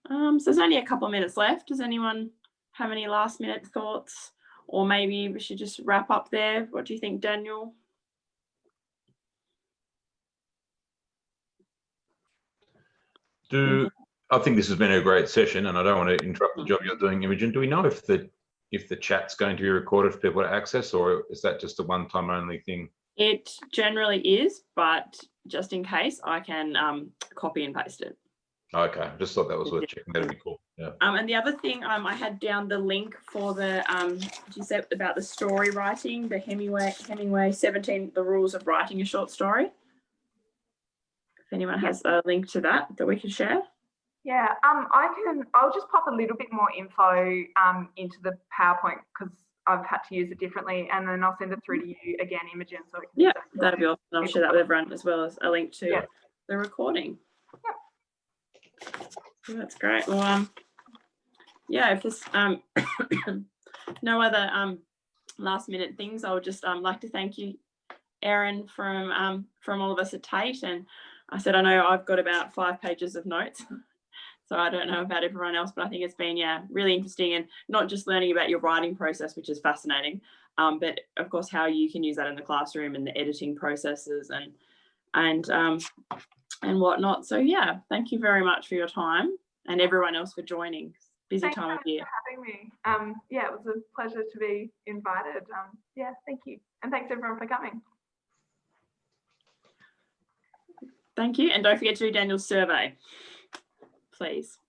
So there's only a couple of minutes left. Does anyone have any last minute thoughts, or maybe we should just wrap up there? What do you think, Daniel? I think this has been a great session, and I don't want to interrupt the job you're doing, Imogen. Do we know if the chat's going to be recorded for people to access, or is that just a one-time only thing? It generally is, but just in case, I can copy and paste it. Okay, just thought that was worth checking. That'd be cool. Yeah. And the other thing, I had down the link for the you said about the story writing, the Hemingway 17 the rules of writing a short story. If anyone has a link to that we can share. Yeah, I'll just pop a little bit more info into the PowerPoint, because I've had to use it differently, and then I'll send it through to you again, Imogen. So that'd be awesome. I'll share that with everyone, as well as a link to the recording. So that's great. Well, if there's no other last minute things, I would just like to thank you, Erin, from all of us at Tate. And I said I know I've got about 5 pages of notes, so I don't know about everyone else, but I think it's been really interesting, and not just learning about your writing process, which is fascinating, but of course how you can use that in the classroom and the editing processes and whatnot. So thank you very much for your time, and everyone else for joining. Busy time of year. Thanks for having me. It was a pleasure to be invited. Thank you, and thanks everyone for coming. Thank you, and don't forget to do Daniel's survey, please.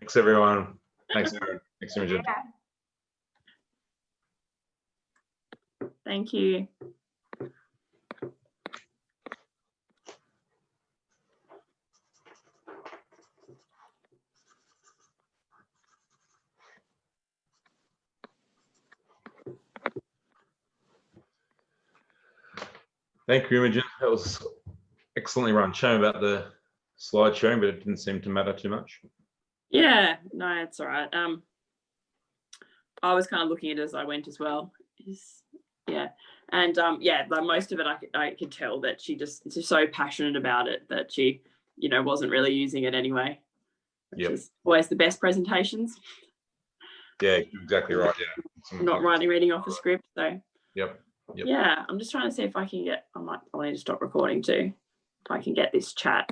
Thanks everyone. Thanks Erin. Thanks Imogen. Thank you. Thank you, Imogen. That was excellently run. Shame about the slide sharing, but it didn't seem to matter too much. Yeah, no, it's all right. I was kind of looking at it as I went as well. And like most of it, I could tell that she's just so passionate about it that she, wasn't really using it anyway. Which is always the best presentations. Yeah, exactly right. Yeah. Not reading off a script. So. Yep. Yeah, I'm just trying to see if I can get. I'll need to stop recording too. If I can get this chat.